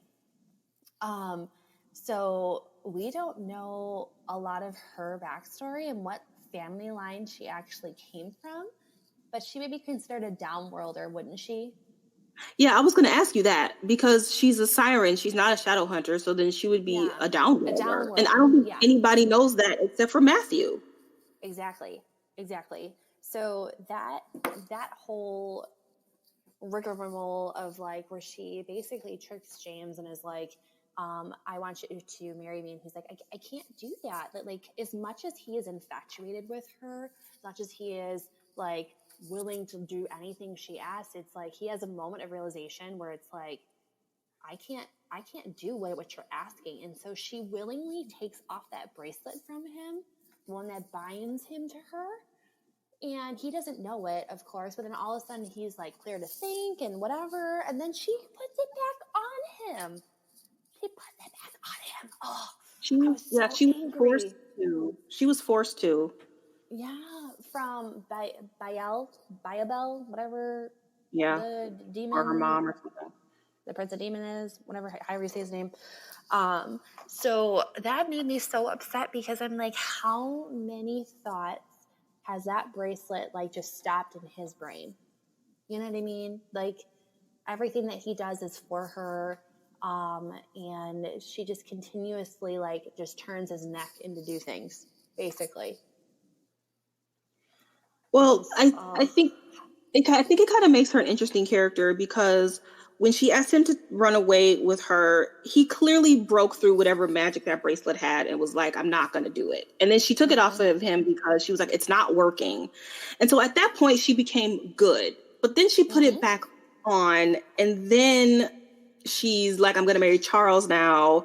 So we don't know a lot of her backstory and what family line she actually came from, but she would be considered a downworlder, wouldn't she? Yeah, I was going to ask you that, because she's a siren. She's not a shadow hunter, so then she would be a downworlder. And I don't think anybody knows that except for Matthew. Exactly. So that whole rigmarole of like, where she basically tricks James and is like, I want you to marry me. And he's like, I can't do that. Like, as much as he is infatuated with her, as much as he is like willing to do anything she asks, it's like he has a moment of realization where it's like, I I can't do what you're asking. And so she willingly takes off that bracelet from him, the one that binds him to her. And he doesn't know it, of course, but then all of a sudden he's like clear to think and whatever. And then she puts it back on him. She put it back on him. Oh, She I was so she was angry. forced to. She was forced to. Yeah, from Biabel, whatever Yeah. the demon, Or her mom or something. the prince of demon is, whatever, however you say his name. So that made me so upset because I'm like, how many thoughts has that bracelet like just stopped in his brain? You know what I mean? Like everything that he does is for her. And she just continuously like just turns his neck in to do things, basically. Well, I think it kind of makes her an interesting character because when she asked him to run away with her, he clearly broke through whatever magic that bracelet had and was like, I'm not going to do it. And then she took it off of him because she was like, it's not working. And so at that point, she became good. But then she put it back on. And then she's like, I'm going to marry Charles now.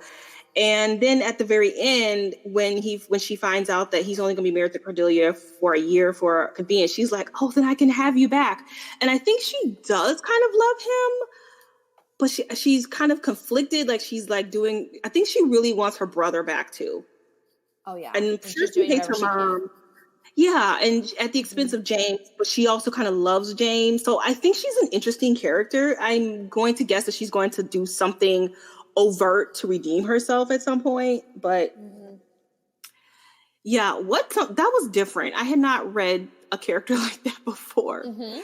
And then at the very end, when she finds out that he's only going to be married to Cordelia for a year for convenience, she's like, oh, then I can have you back. And I think she does kind of love him, but she's kind of conflicted. Like she's like doing, I think she really wants her brother back too. Oh yeah. And I'm sure she hates her mom. Yeah, and at the expense of James, but she also kind of loves James. So I think she's an interesting character. I'm going to guess that she's going to do something overt to redeem herself at some point. But yeah, that was different. I had not read a character like that before. And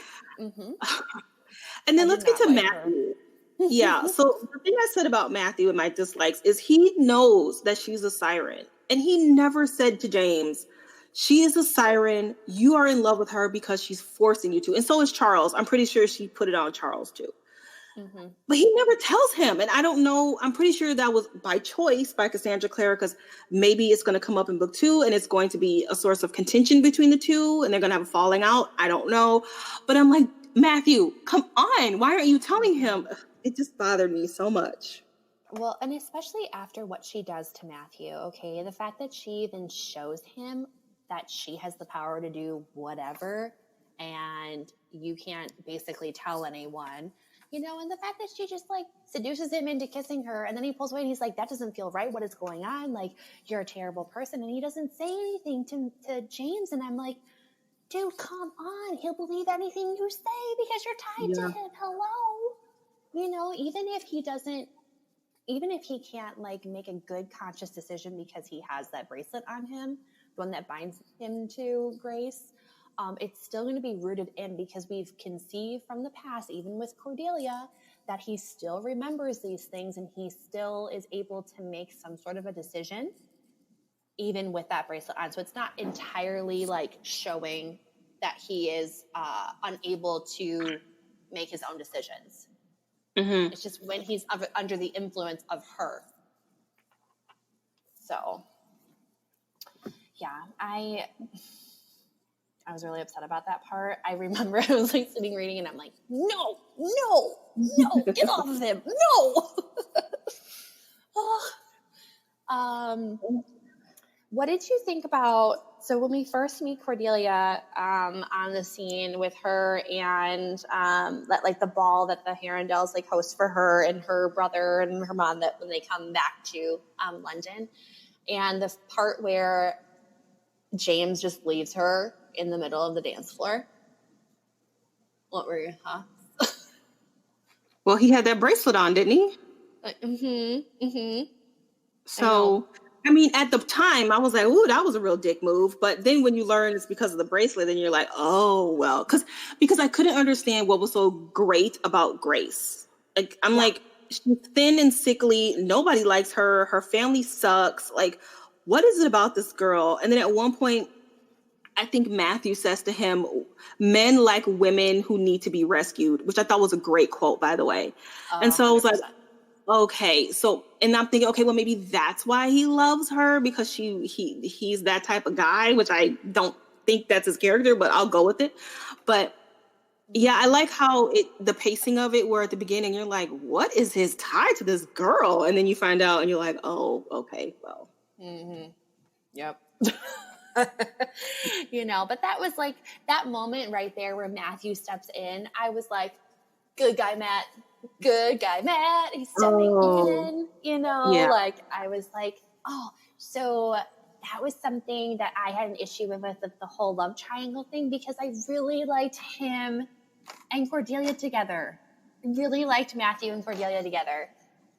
then let's get to Matthew. Yeah, so the thing I said about Matthew and my dislikes is he knows that she's a siren. And he never said to James, she is a siren. You are in love with her because she's forcing you to. And so is Charles. I'm pretty sure she put it on Charles too. But he never tells him. And I don't know. I'm pretty sure that was by choice by Cassandra Clare because maybe it's going to come up in book 2 and it's going to be a source of contention between the two and they're going to have a falling out. I don't know. But I'm like, Matthew, come on. Why aren't you telling him? It just bothered me so much. Well, and especially after what she does to Matthew, okay? The fact that she even shows him that she has the power to do whatever and you can't basically tell anyone, you know, and the fact that she just like seduces him into kissing her and then he pulls away and he's like, that doesn't feel right. What is going on? Like, you're a terrible person. And he doesn't say anything to James. And I'm like, dude, come on. He'll believe anything you say because you're tied to him. Hello. You know, even if he can't like make a good conscious decision because he has that bracelet on him, the one that binds him to Grace, it's still going to be rooted in because we've conceived from the past, even with Cordelia, that he still remembers these things and he still is able to make some sort of a decision, even with that bracelet on. So it's not entirely like showing that he is unable to make his own decisions. It's just when he's under the influence of her. So, yeah, I was really upset about that part. I remember I was like sitting reading and I'm like, no, get off of him. No. What did you think about, so when we first meet Cordelia on the scene with her and like the ball that the Herondales like host for her and her brother and her mom, that when they come back to London, and the part where James just leaves her in the middle of the dance floor? What were you, Well, he had that bracelet on, didn't he? So, I mean, at the time, I was like, ooh, that was a real dick move. But then when you learn it's because of the bracelet, then you're like, oh, well. Because I couldn't understand what was so great about Grace. Like, I'm like, she's thin and sickly. Nobody likes her. Her family sucks. Like, what is it about this girl? And then at one point, I think Matthew says to him, men like women who need to be rescued, which I thought was a great quote, by the way. And so I was like, okay, so, and I'm thinking, okay, well, maybe that's why he loves her, because he's that type of guy, which I don't think that's his character, but I'll go with it. But Yeah, I like how the pacing of it, where at the beginning you're like, what is his tie to this girl? And then you find out and you're like, oh, okay, well. Mm-hmm. Yep. But that was like that moment right there where Matthew steps in. I was like, good guy, Matt. Good guy, Matt. He's stepping in, Yeah. like I was like, oh, so that was something that I had an issue with the whole love triangle thing, because I really liked him and Cordelia together. I really liked Matthew and Cordelia together.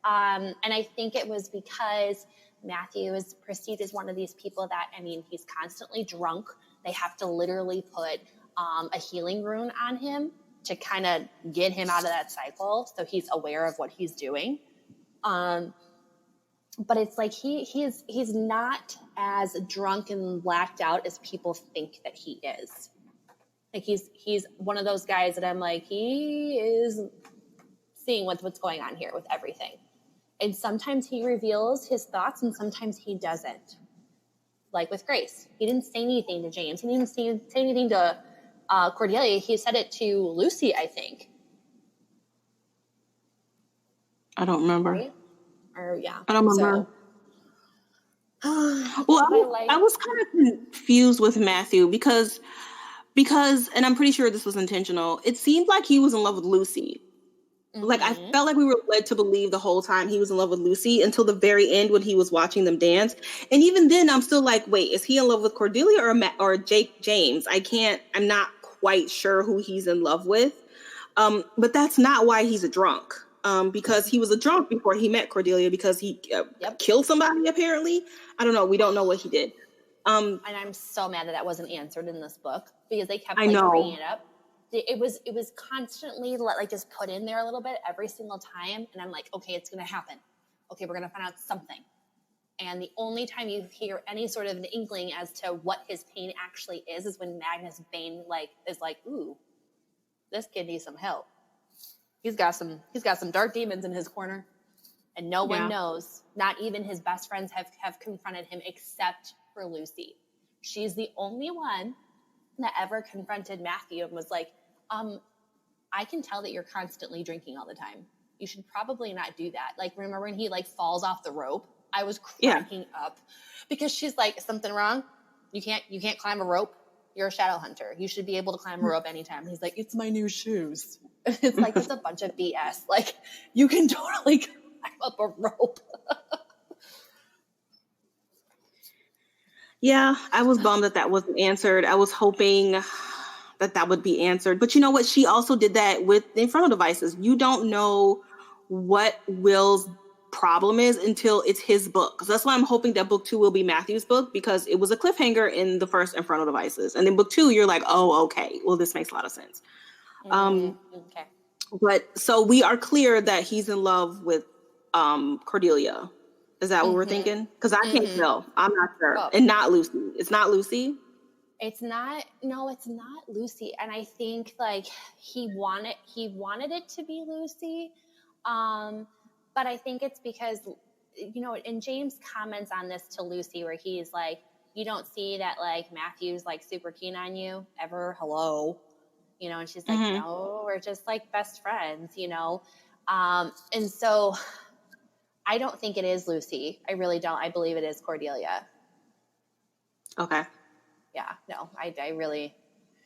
And I think it was because Matthew is perceived as one of these people that, he's constantly drunk. They have to literally put a healing rune on him to kind of get him out of that cycle, so he's aware of what he's doing. But it's like he's not as drunk and blacked out as people think that he is. Like he's one of those guys that I'm like, he is seeing what's going on here with everything. And sometimes he reveals his thoughts and sometimes he doesn't. Like with Grace, he didn't say anything to James. He didn't say anything to Cordelia. He said it to Lucy, I think. I don't remember. Right? Or yeah. I don't remember. Well, I was kind of confused with Matthew because, and I'm pretty sure this was intentional, it seemed like he was in love with Lucy. Mm-hmm. Like, I felt like we were led to believe the whole time he was in love with Lucy until the very end when he was watching them dance. And even then, I'm still like, wait, is he in love with Cordelia or James? I'm not quite sure who he's in love with. But that's not why he's a drunk. Because he was a drunk before he met Cordelia, because he killed somebody, apparently. I don't know. We don't know what he did. And I'm so mad that wasn't answered in this book, because they kept bringing it up. It was constantly just put in there a little bit every single time. And I'm like, okay, it's going to happen. Okay, we're going to find out something. And the only time you hear any sort of an inkling as to what his pain actually is when Magnus Bane is like, ooh, this kid needs some help. He's got some dark demons in his corner, and no one knows. Not even his best friends have confronted him, except for Lucy. She's the only one that ever confronted Matthew and was like, I can tell that you're constantly drinking all the time. You should probably not do that. Like, remember when he falls off the rope? I was cracking up, because she's like, is something wrong? You can't climb a rope? You're a shadow hunter. You should be able to climb a rope anytime. He's like, it's my new shoes. It's like, it's a bunch of BS. Like, you can totally climb up a rope. Yeah, I was bummed that wasn't answered. I was hoping that would be answered. But you know what? She also did that with the Infernal Devices. You don't know what Will's problem is until it's his book. So that's why I'm hoping that book 2 will be Matthew's book, because it was a cliffhanger in the first Infernal Devices. And then book 2, you're like, oh, okay. Well, this makes a lot of sense. Okay. But so we are clear that he's in love with Cordelia. Is that what we're thinking? Because I can't tell. I'm not sure. Well, and not Lucy. It's not Lucy? It's not. No, it's not Lucy. And I think he wanted it to be Lucy. But I think it's because, and James comments on this to Lucy, where he's like, you don't see that Matthew's super keen on you ever. Hello. And she's like, no, we're just best friends, and so I don't think it is Lucy. I really don't. I believe it is Cordelia. Okay. Yeah, no, I really,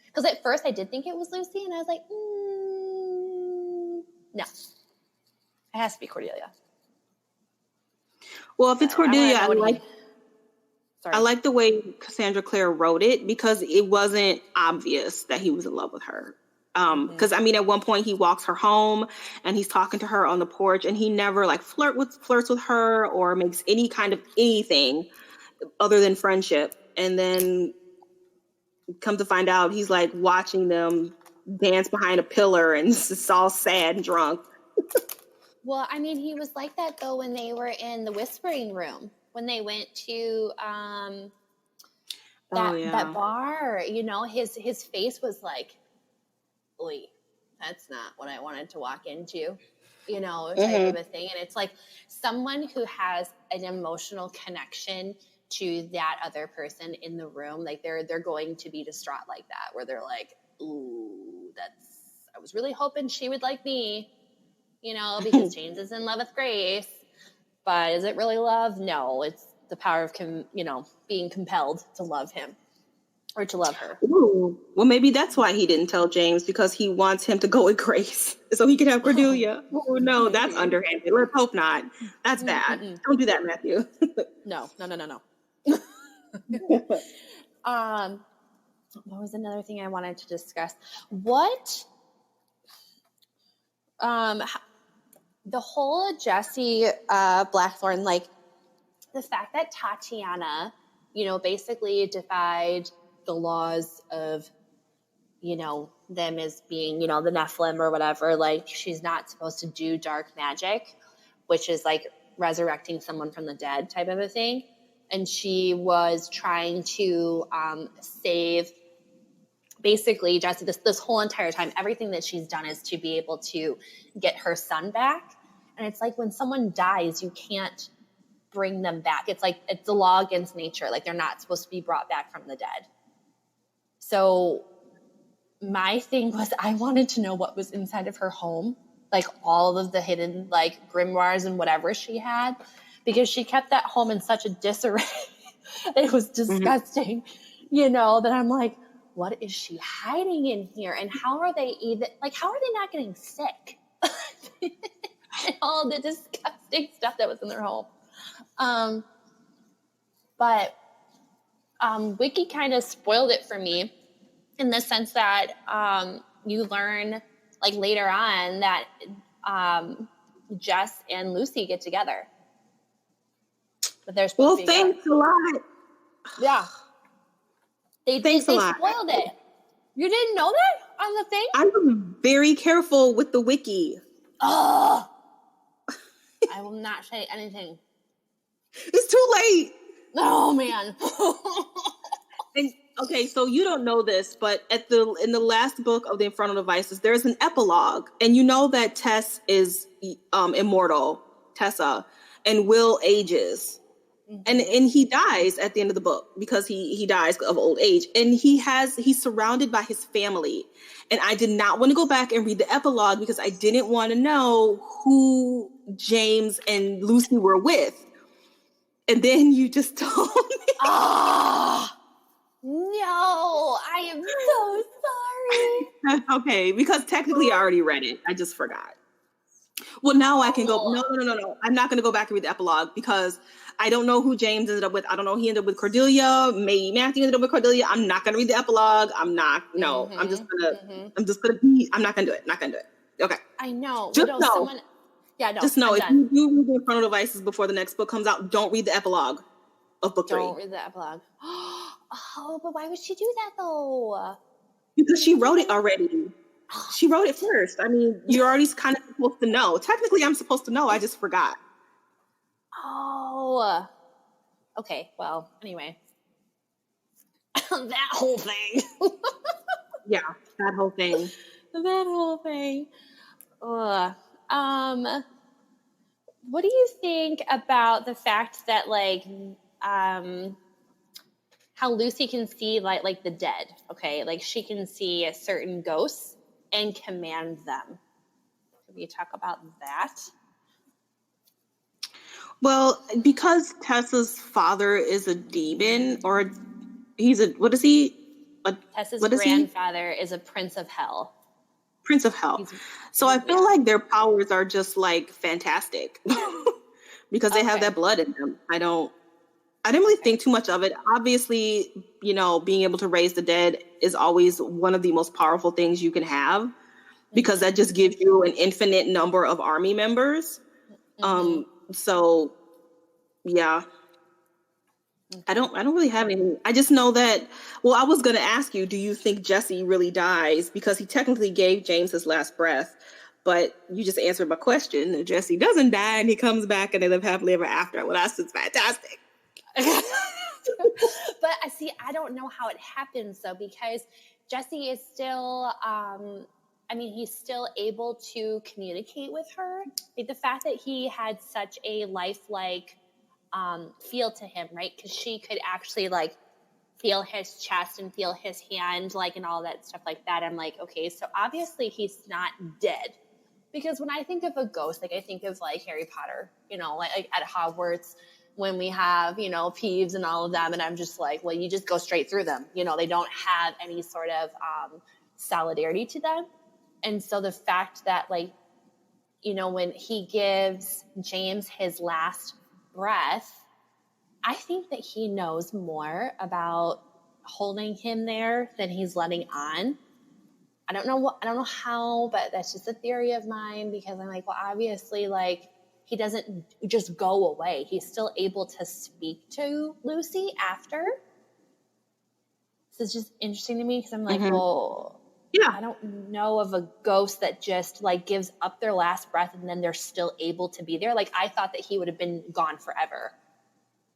because at first I did think it was Lucy, and I was like, no, it has to be Cordelia. Well, if it's Cordelia, I like the way Cassandra Clare wrote it, because it wasn't obvious that he was in love with her. Because at one point he walks her home and he's talking to her on the porch, and he never flirts with her or makes any kind of anything other than friendship. And then come to find out, he's watching them dance behind a pillar, and it's all sad and drunk. Well, he was like that though when they were in the Whispering Room, when they went to that bar. His face was like, "Oy, that's not what I wanted to walk into," type of a thing. And it's like someone who has an emotional connection to that other person in the room, they're going to be distraught like that, where they're like, "Ooh, that's was really hoping she would like me, you know, because James is in love with Grace. But is it really love? No, it's the power of, being compelled to love him or to love her. Ooh. Well, maybe that's why he didn't tell James, because he wants him to go with Grace so he can have Cordelia. Oh, no, that's underhanded. Let's hope not. That's bad. Don't do that, Matthew. No. What was another thing I wanted to discuss? What, the whole Jesse Blackthorn, like the fact that Tatiana, basically defied the laws of, them as being, the Nephilim or whatever, like she's not supposed to do dark magic, which is like resurrecting someone from the dead type of a thing. And she was trying to save basically Jesse this whole entire time. Everything that she's done is to be able to get her son back. And it's like when someone dies, you can't bring them back. It's like it's the law against nature. Like they're not supposed to be brought back from the dead. So my thing was I wanted to know what was inside of her home, like all of the hidden like grimoires and whatever she had, because she kept that home in such a disarray. It was disgusting, that I'm like, what is she hiding in here? And how are they not getting sick? And all the disgusting stuff that was in their home. But Wiki kind of spoiled it for me in the sense that you learn like later on that Jess and Lucy get together. But there's thanks a lot. Yeah. They spoiled it. You didn't know that on the thing? I was very careful with the wiki. Oh, I will not say anything. It's too late. Oh man. And okay, so you don't know this, but in the last book of the Infernal Devices, there's an epilogue, and you know that Tess is immortal, Tessa, and Will ages. And he dies at the end of the book because he dies of old age, and he's surrounded by his family. And I did not want to go back and read the epilogue because I didn't want to know who James and Lucy were with. And then you just told me. No, I am so sorry. That's okay, because technically I already read it. I just forgot. Well, now I can go. No. I'm not going to go back and read the epilogue because I don't know who James ended up with. I don't know. He ended up with Cordelia. Maybe Matthew ended up with Cordelia. I'm not going to read the epilogue. I'm not. No, I'm just going to. I'm just going to be. I'm not going to do it. Not going to do it. Okay. I know. Just know. Just know if you do read the Infernal Devices before the next book comes out, don't read the epilogue of book 3. Don't read the epilogue. Oh, but why would she do that though? Because she wrote it already. She wrote it first. I mean, you're already kind of supposed to know. Technically, I'm supposed to know. I just forgot. Oh. Okay. Well, anyway. That whole thing. Yeah, that whole thing. That whole thing. Ugh. What do you think about the fact that like how Lucy can see like the dead, okay? Like she can see certain ghosts and command them. Can we talk about that? Well, because Tessa's father is a demon, or what is he? Tessa's grandfather is a prince of hell. Prince of Hell. So I feel like their powers are just like fantastic because they have that blood in them. I didn't really think too much of it. Obviously, being able to raise the dead is always one of the most powerful things you can have because that just gives you an infinite number of army members. So yeah. I don't really have anything. I just know that, well, I was going to ask you, do you think Jesse really dies? Because he technically gave James his last breath, but you just answered my question. Jesse doesn't die and he comes back and they live happily ever after. Well, that's just fantastic. But see, I don't know how it happens though, because Jesse is still, he's still able to communicate with her. Like, the fact that he had such a lifelike feel to him, right? Because she could actually like feel his chest and feel his hand, like, and all that stuff like that. I'm like, okay, so obviously he's not dead. Because when I think of a ghost, like I think of like Harry Potter, you know, like at Hogwarts when we have, you know, Peeves and all of them. And I'm just like, well, you just go straight through them. You know, they don't have any sort of solidarity to them. And so the fact that, like, you know, when he gives James his last breath, I think that he knows more about holding him there than he's letting on. I don't know how, but that's just a theory of mine, because I'm like, well, obviously, like, he doesn't just go away. He's still able to speak to Lucy after. So it's just interesting to me, because I'm like, well, Yeah. I don't know of a ghost that just like gives up their last breath and then they're still able to be there. Like, I thought that he would have been gone forever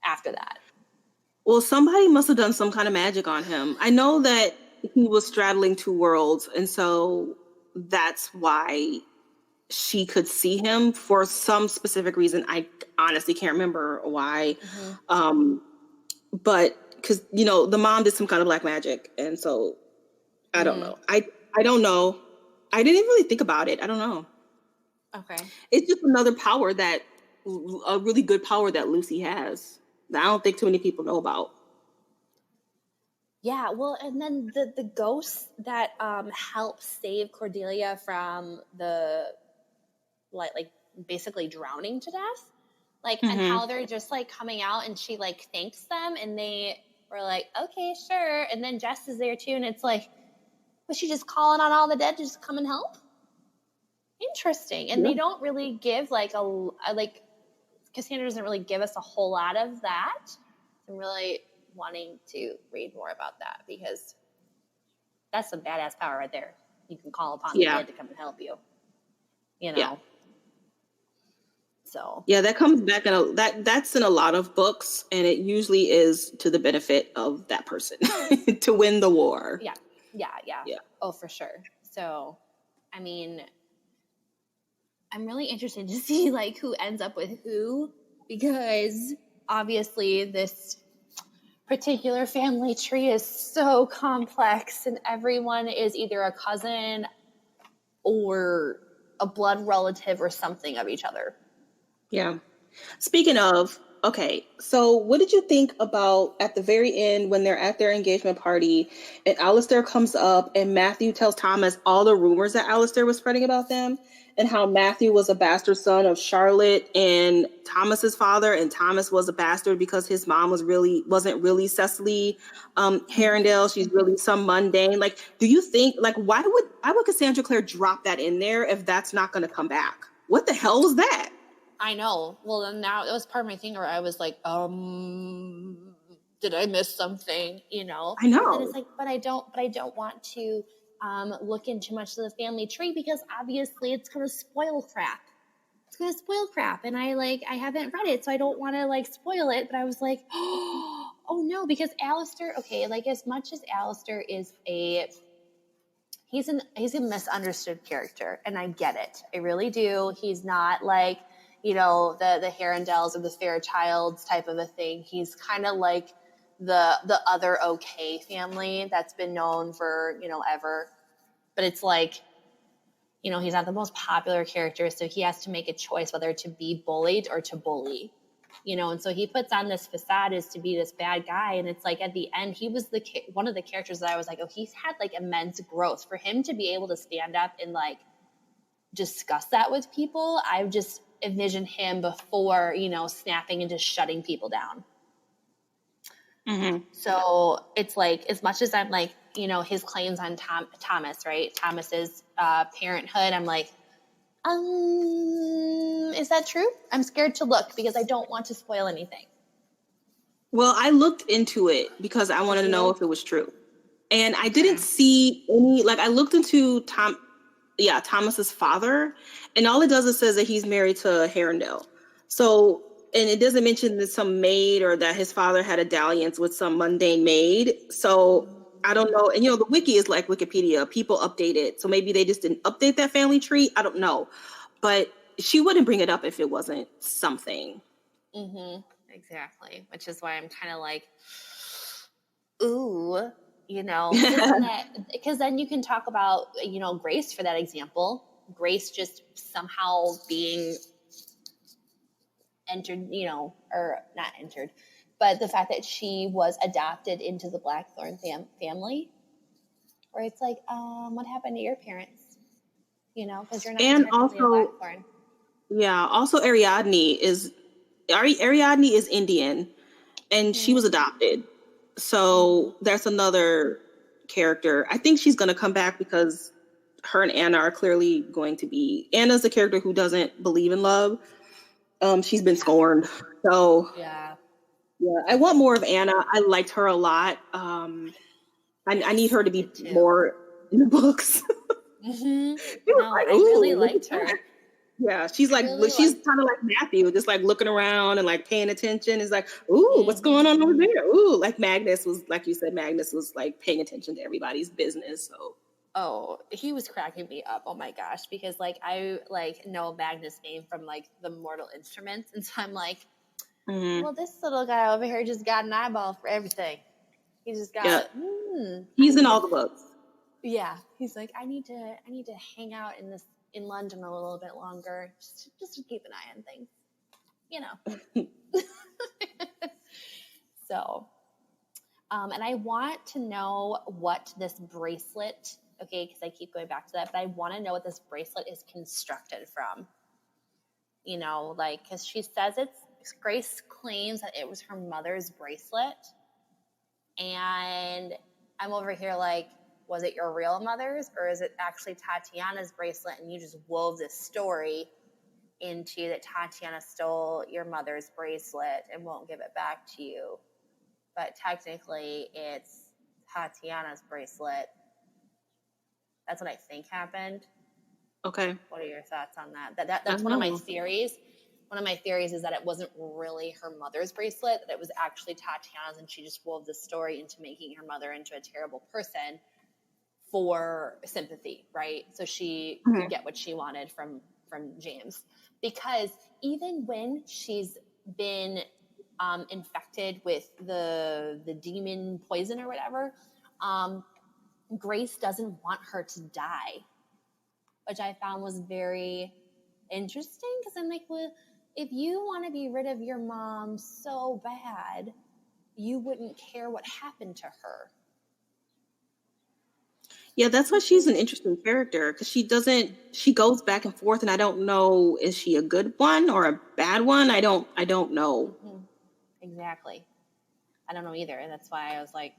after that. Well, somebody must have done some kind of magic on him. I know that he was straddling two worlds, and so that's why she could see him for some specific reason. I honestly can't remember why. But because, you know, the mom did some kind of black magic, and so I don't know. I don't know. I didn't really think about it. I don't know. Okay. It's just another power that, a really good power that Lucy has that I don't think too many people know about. Yeah, well, and then the ghosts that help save Cordelia from the like basically drowning to death, like, and how they're just like coming out, and she like thanks them, and they were like, okay, sure, and then Jess is there too, and it's like, was she just calling on all the dead to just come and help? Interesting. And they don't really give like like Cassandra doesn't really give us a whole lot of that. I'm really wanting to read more about that, because that's some badass power right there. You can call upon the dead to come and help you. You know. Yeah. So yeah, that comes back in that's in a lot of books, and it usually is to the benefit of that person to win the war. Yeah. Oh, for sure. So, I mean, I'm really interested to see like who ends up with who, because obviously this particular family tree is so complex, and everyone is either a cousin or a blood relative or something of each other. Yeah. Speaking of, okay, so what did you think about at the very end when they're at their engagement party and Alistair comes up and Matthew tells Thomas all the rumors that Alistair was spreading about them, and how Matthew was a bastard son of Charlotte and Thomas's father, and Thomas was a bastard because his mom wasn't really Cecily Herondale. She's really some mundane. Like, do you think, like, why would Cassandra Clare drop that in there if that's not going to come back? What the hell was that? I know. Well, then now it was part of my thing where I was like, did I miss something? You know? I know. And it's like, but I don't want to look into much of the family tree, because obviously it's going to spoil crap. It's going to spoil crap. And I haven't read it, so I don't want to like spoil it. But I was like, oh no, because Alistair, okay, like, as much as Alistair is he's a misunderstood character, and I get it. I really do. He's not like, you know, the Herondales or the Fairchilds type of a thing. He's kind of like the other okay family that's been known for, you know, ever. But it's like, you know, he's not the most popular character, so he has to make a choice whether to be bullied or to bully. You know, and so he puts on this facade as to be this bad guy, and it's like at the end he was one of the characters that I was like, oh, he's had like immense growth. For him to be able to stand up and like discuss that with people, I've just envisioned him before, you know, snapping and just shutting people down. So it's like, as much as I'm like, you know, his claims on Thomas, right? Thomas's parenthood, I'm like, is that true? I'm scared to look because I don't want to spoil anything. Well, I looked into it because I wanted to know if it was true. And I didn't see any, like, I looked into Thomas's father, and all it does is says that he's married to Herondale. So, and it doesn't mention that some maid or that his father had a dalliance with some mundane maid. So I don't know. And, you know, the wiki is like Wikipedia. People update it. So maybe they just didn't update that family tree. I don't know. But she wouldn't bring it up if it wasn't something. Exactly. Which is why I'm kind of like, ooh, because then you can talk about, Grace for that example. Grace just somehow being entered, or not entered, but the fact that she was adopted into the Blackthorn family, where it's like, what happened to your parents? Because you're not And technically a also, Blackthorn. yeah, also Ariadne is Indian, and she was adopted. So that's another character. I think she's going to come back because her and Anna are clearly going to be. Anna's the character who doesn't believe in love. She's been scorned. So Yeah. I want more of Anna. I liked her a lot. I need her to be more in the books. Mm-hmm. No, I really liked her. Yeah, she's like, she's kind of like Matthew, just like looking around and like paying attention. It's like, ooh, what's going on over there? Ooh, like Magnus was, like you said, Magnus was like paying attention to everybody's business. So, oh, he was cracking me up. Oh my gosh, because like I know Magnus' name from like the Mortal Instruments, and so I'm like, well, this little guy over here just got an eyeball for everything. He just got. He's in all the books. Yeah, he's like, I need to hang out in London a little bit longer, just to keep an eye on things, So, and I want to know what this bracelet. Okay, because I keep going back to that, but I want to know what this bracelet is constructed from. Because she says Grace claims that it was her mother's bracelet, and I'm over here like, was it your real mother's, or is it actually Tatiana's bracelet and you just wove this story into that Tatiana stole your mother's bracelet and won't give it back to you? But technically it's Tatiana's bracelet. That's what I think happened. Okay. What are your thoughts on that? That's one of my theories. One of my theories is that it wasn't really her mother's bracelet, that it was actually Tatiana's, and she just wove the story into making her mother into a terrible person for sympathy, right? So she could get what she wanted from James. Because even when she's been infected with the demon poison or whatever, Grace doesn't want her to die, which I found was very interesting, because I'm like, well, if you want to be rid of your mom so bad, you wouldn't care what happened to her. Yeah, that's why she's an interesting character, because she goes back and forth, and I don't know, is she a good one or a bad one? I don't know. Exactly. I don't know either. And that's why I was like,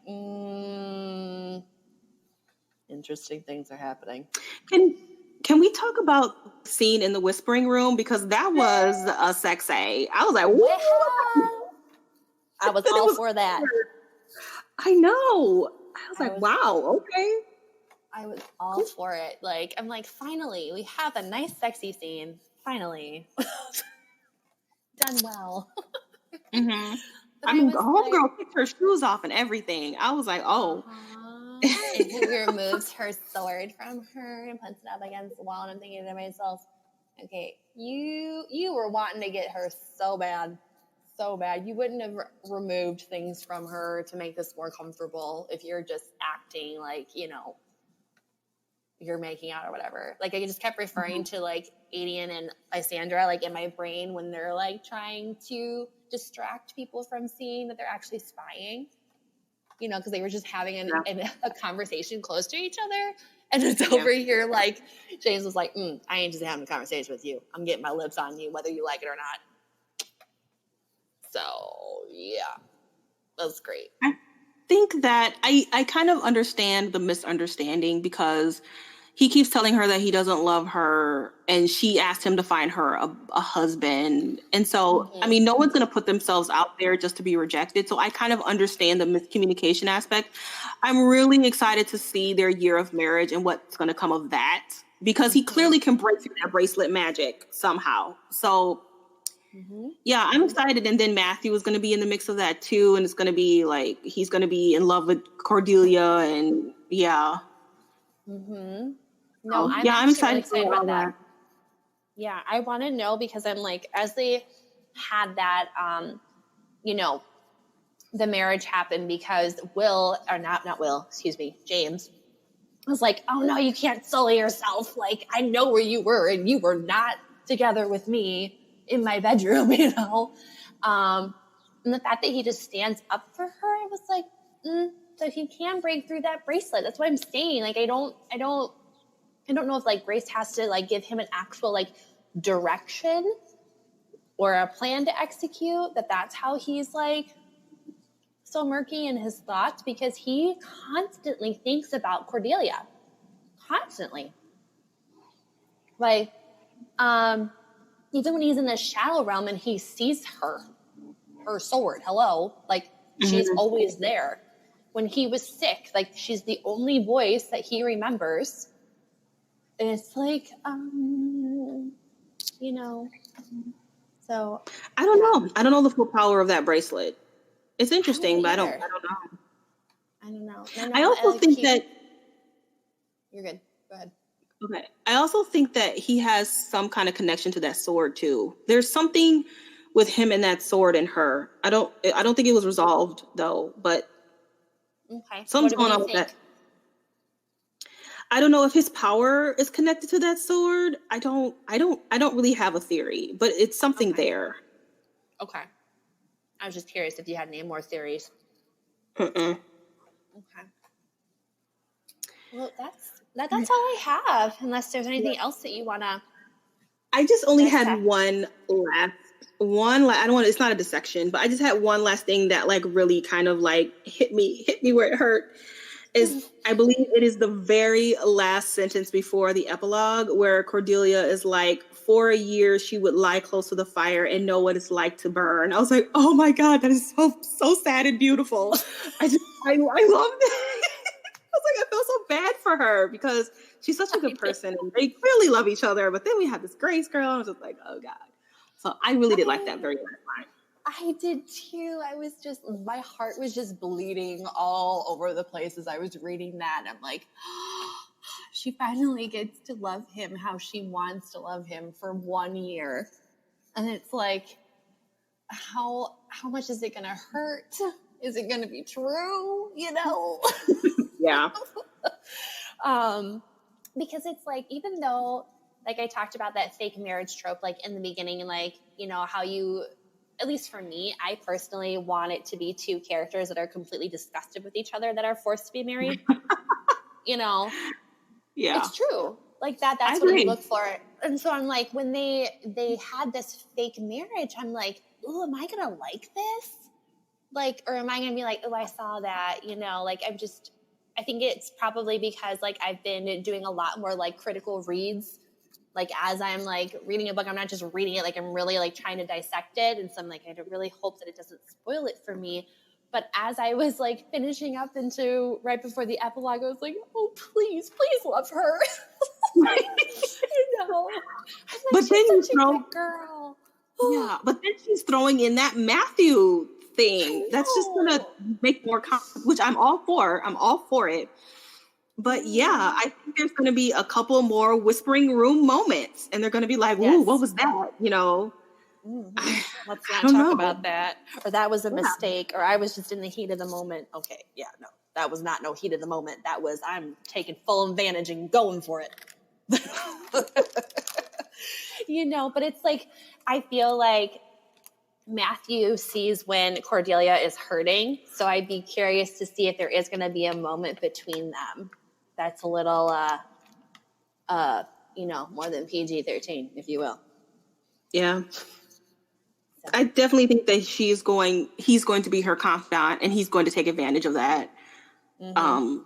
interesting things are happening. Can we talk about the scene in the whispering room? Because that was a sexy. I was like, whoa. I was all for that. I know. I was like, wow, okay. I was all for it. Like, I'm like, finally, we have a nice sexy scene. Finally. Done well. I mean, the homegirl kicked her shoes off and everything. I was like, oh. And he removes her sword from her and puts it up against the wall, and I'm thinking to myself, okay, you were wanting to get her so bad. You wouldn't have removed things from her to make this more comfortable if you're just acting like, you're making out or whatever. Like, I just kept referring to like Adian and Cassandra, like in my brain, when they're like trying to distract people from seeing that they're actually spying, because they were just having a conversation close to each other. And it's over here, like, James was like, I ain't just having a conversation with you. I'm getting my lips on you, whether you like it or not. So, yeah, that was great. I think that I kind of understand the misunderstanding, because he keeps telling her that he doesn't love her, and she asked him to find her a husband. And so, I mean, no one's going to put themselves out there just to be rejected. So I kind of understand the miscommunication aspect. I'm really excited to see their year of marriage and what's going to come of that, because he clearly can break through that bracelet magic somehow. So yeah, I'm excited. And then Matthew is going to be in the mix of that too. And it's going to be like, he's going to be in love with Cordelia, and yeah. No, I'm excited about that. Yeah, I want to know, because I'm like, as they had that, the marriage happened because James was like, oh no, you can't sully yourself. Like, I know where you were and you were not together with me in my bedroom, you know? And the fact that he just stands up for her, I was like, so he can break through that bracelet. That's what I'm saying. Like, I don't know if like Grace has to like give him an actual like direction or a plan to execute, that's how he's like so murky in his thoughts, because he constantly thinks about Cordelia. Constantly. Like, even when he's in the shadow realm and he sees her sword, hello, like she's always there. When he was sick, like she's the only voice that he remembers. And it's like, you know, so. I don't know. I don't know the full power of that bracelet. It's interesting, but I don't know. I don't know. I also think that. You're good. Go ahead. Okay. I also think that he has some kind of connection to that sword too. There's something with him and that sword and her. I don't think it was resolved though, but something's going on with that. I don't know if his power is connected to that sword. I don't really have a theory, but it's something there. Okay. I was just curious if you had any more theories. Okay. Well, that's all I have, unless there's anything else that you want to. I just only had one last. I don't want to, it's not a dissection, but I just had one last thing that like really kind of like hit me where it hurt. Is I believe it is the very last sentence before the epilogue where Cordelia is like, for a year she would lie close to the fire and know what it's like to burn. I was like, oh my God, that is so sad and beautiful. I love that. I was like, I feel so bad for her because she's such a good person and they clearly love each other. But then we have this Grace girl. I was just like, oh God. So I really did like that very last line. I did too. My heart was just bleeding all over the place as I was reading that. I'm like, she finally gets to love him how she wants to love him for 1 year. And it's like, how much is it going to hurt? Is it going to be true? You know? Yeah. Because it's like, even though, like I talked about that fake marriage trope, like in the beginning, and like, you know, how you, at least for me, I personally want it to be two characters that are completely disgusted with each other that are forced to be married. You know? Yeah. It's true. Like that's what we look for. And so I'm like, when they had this fake marriage, I'm like, ooh, am I going to like this? Like, or am I going to be like, oh, I saw that, you know, like I think it's probably because like I've been doing a lot more like critical reads. Like as I'm like reading a book, I'm not just reading it, like I'm really like trying to dissect it. And so I'm like, I really hope that it doesn't spoil it for me. But as I was like finishing up into right before the epilogue, I was like, oh, please love her. You know? I'm like, but then she's such a good girl. Yeah, but then she's throwing in that Matthew thing. That's just gonna make more which I'm all for. I'm all for it. But yeah, I think there's gonna be a couple more whispering room moments, and they're gonna be like, "Ooh, what was that?" You know. Let's not talk about that. Or that was a mistake. Or I was just in the heat of the moment. Okay, yeah, no, that was not no heat of the moment. That was I'm taking full advantage and going for it. You know, but it's like I feel like Matthew sees when Cordelia is hurting, so I'd be curious to see if there is going to be a moment between them that's a little, you know, more than PG-13, if you will. Yeah. So. I definitely think that he's going to be her confidant, and he's going to take advantage of that. Mm-hmm.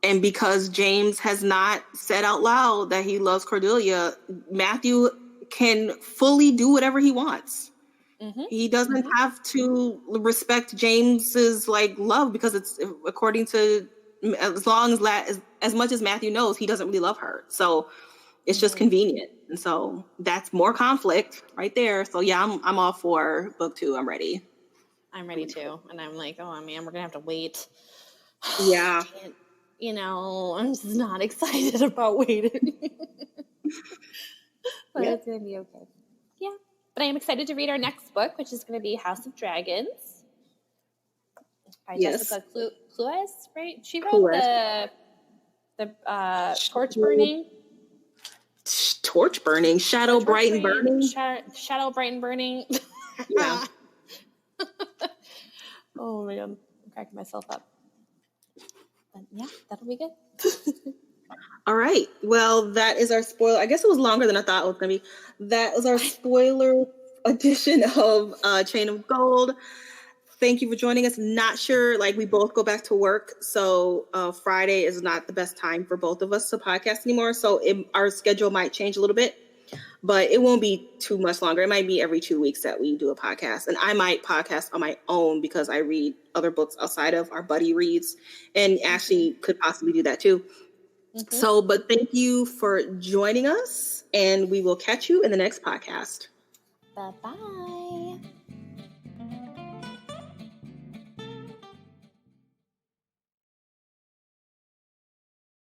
And because James has not said out loud that he loves Cordelia, Matthew can fully do whatever he wants. Mm-hmm. He doesn't have to respect James's like love because it's according to as much as Matthew knows, he doesn't really love her. So it's just convenient. And so that's more conflict right there. So yeah, I'm all for book 2. I'm ready. I'm ready too. And I'm like, oh man, we're gonna have to wait. Yeah. You know, I'm just not excited about waiting. But it's gonna be okay. Yeah. But I am excited to read our next book, which is going to be House of Dragons. by Yes. Jessica Clues, right? She wrote Clues. the Torch Burning. Torch Burning, Shadow Bright and Burning. Shadow Bright and Burning. Yeah. Oh my god, I'm cracking myself up. But yeah, that'll be good. All right. Well, that is our spoiler. I guess it was longer than I thought it was going to be. That was our spoiler edition of Chain of Gold. Thank you for joining us. Not sure, like we both go back to work. So Friday is not the best time for both of us to podcast anymore. So our schedule might change a little bit, but it won't be too much longer. It might be every 2 weeks that we do a podcast. And I might podcast on my own because I read other books outside of our buddy reads. And Ashley could possibly do that too. Mm-hmm. So, but thank you for joining us, and we will catch you in the next podcast. Bye-bye.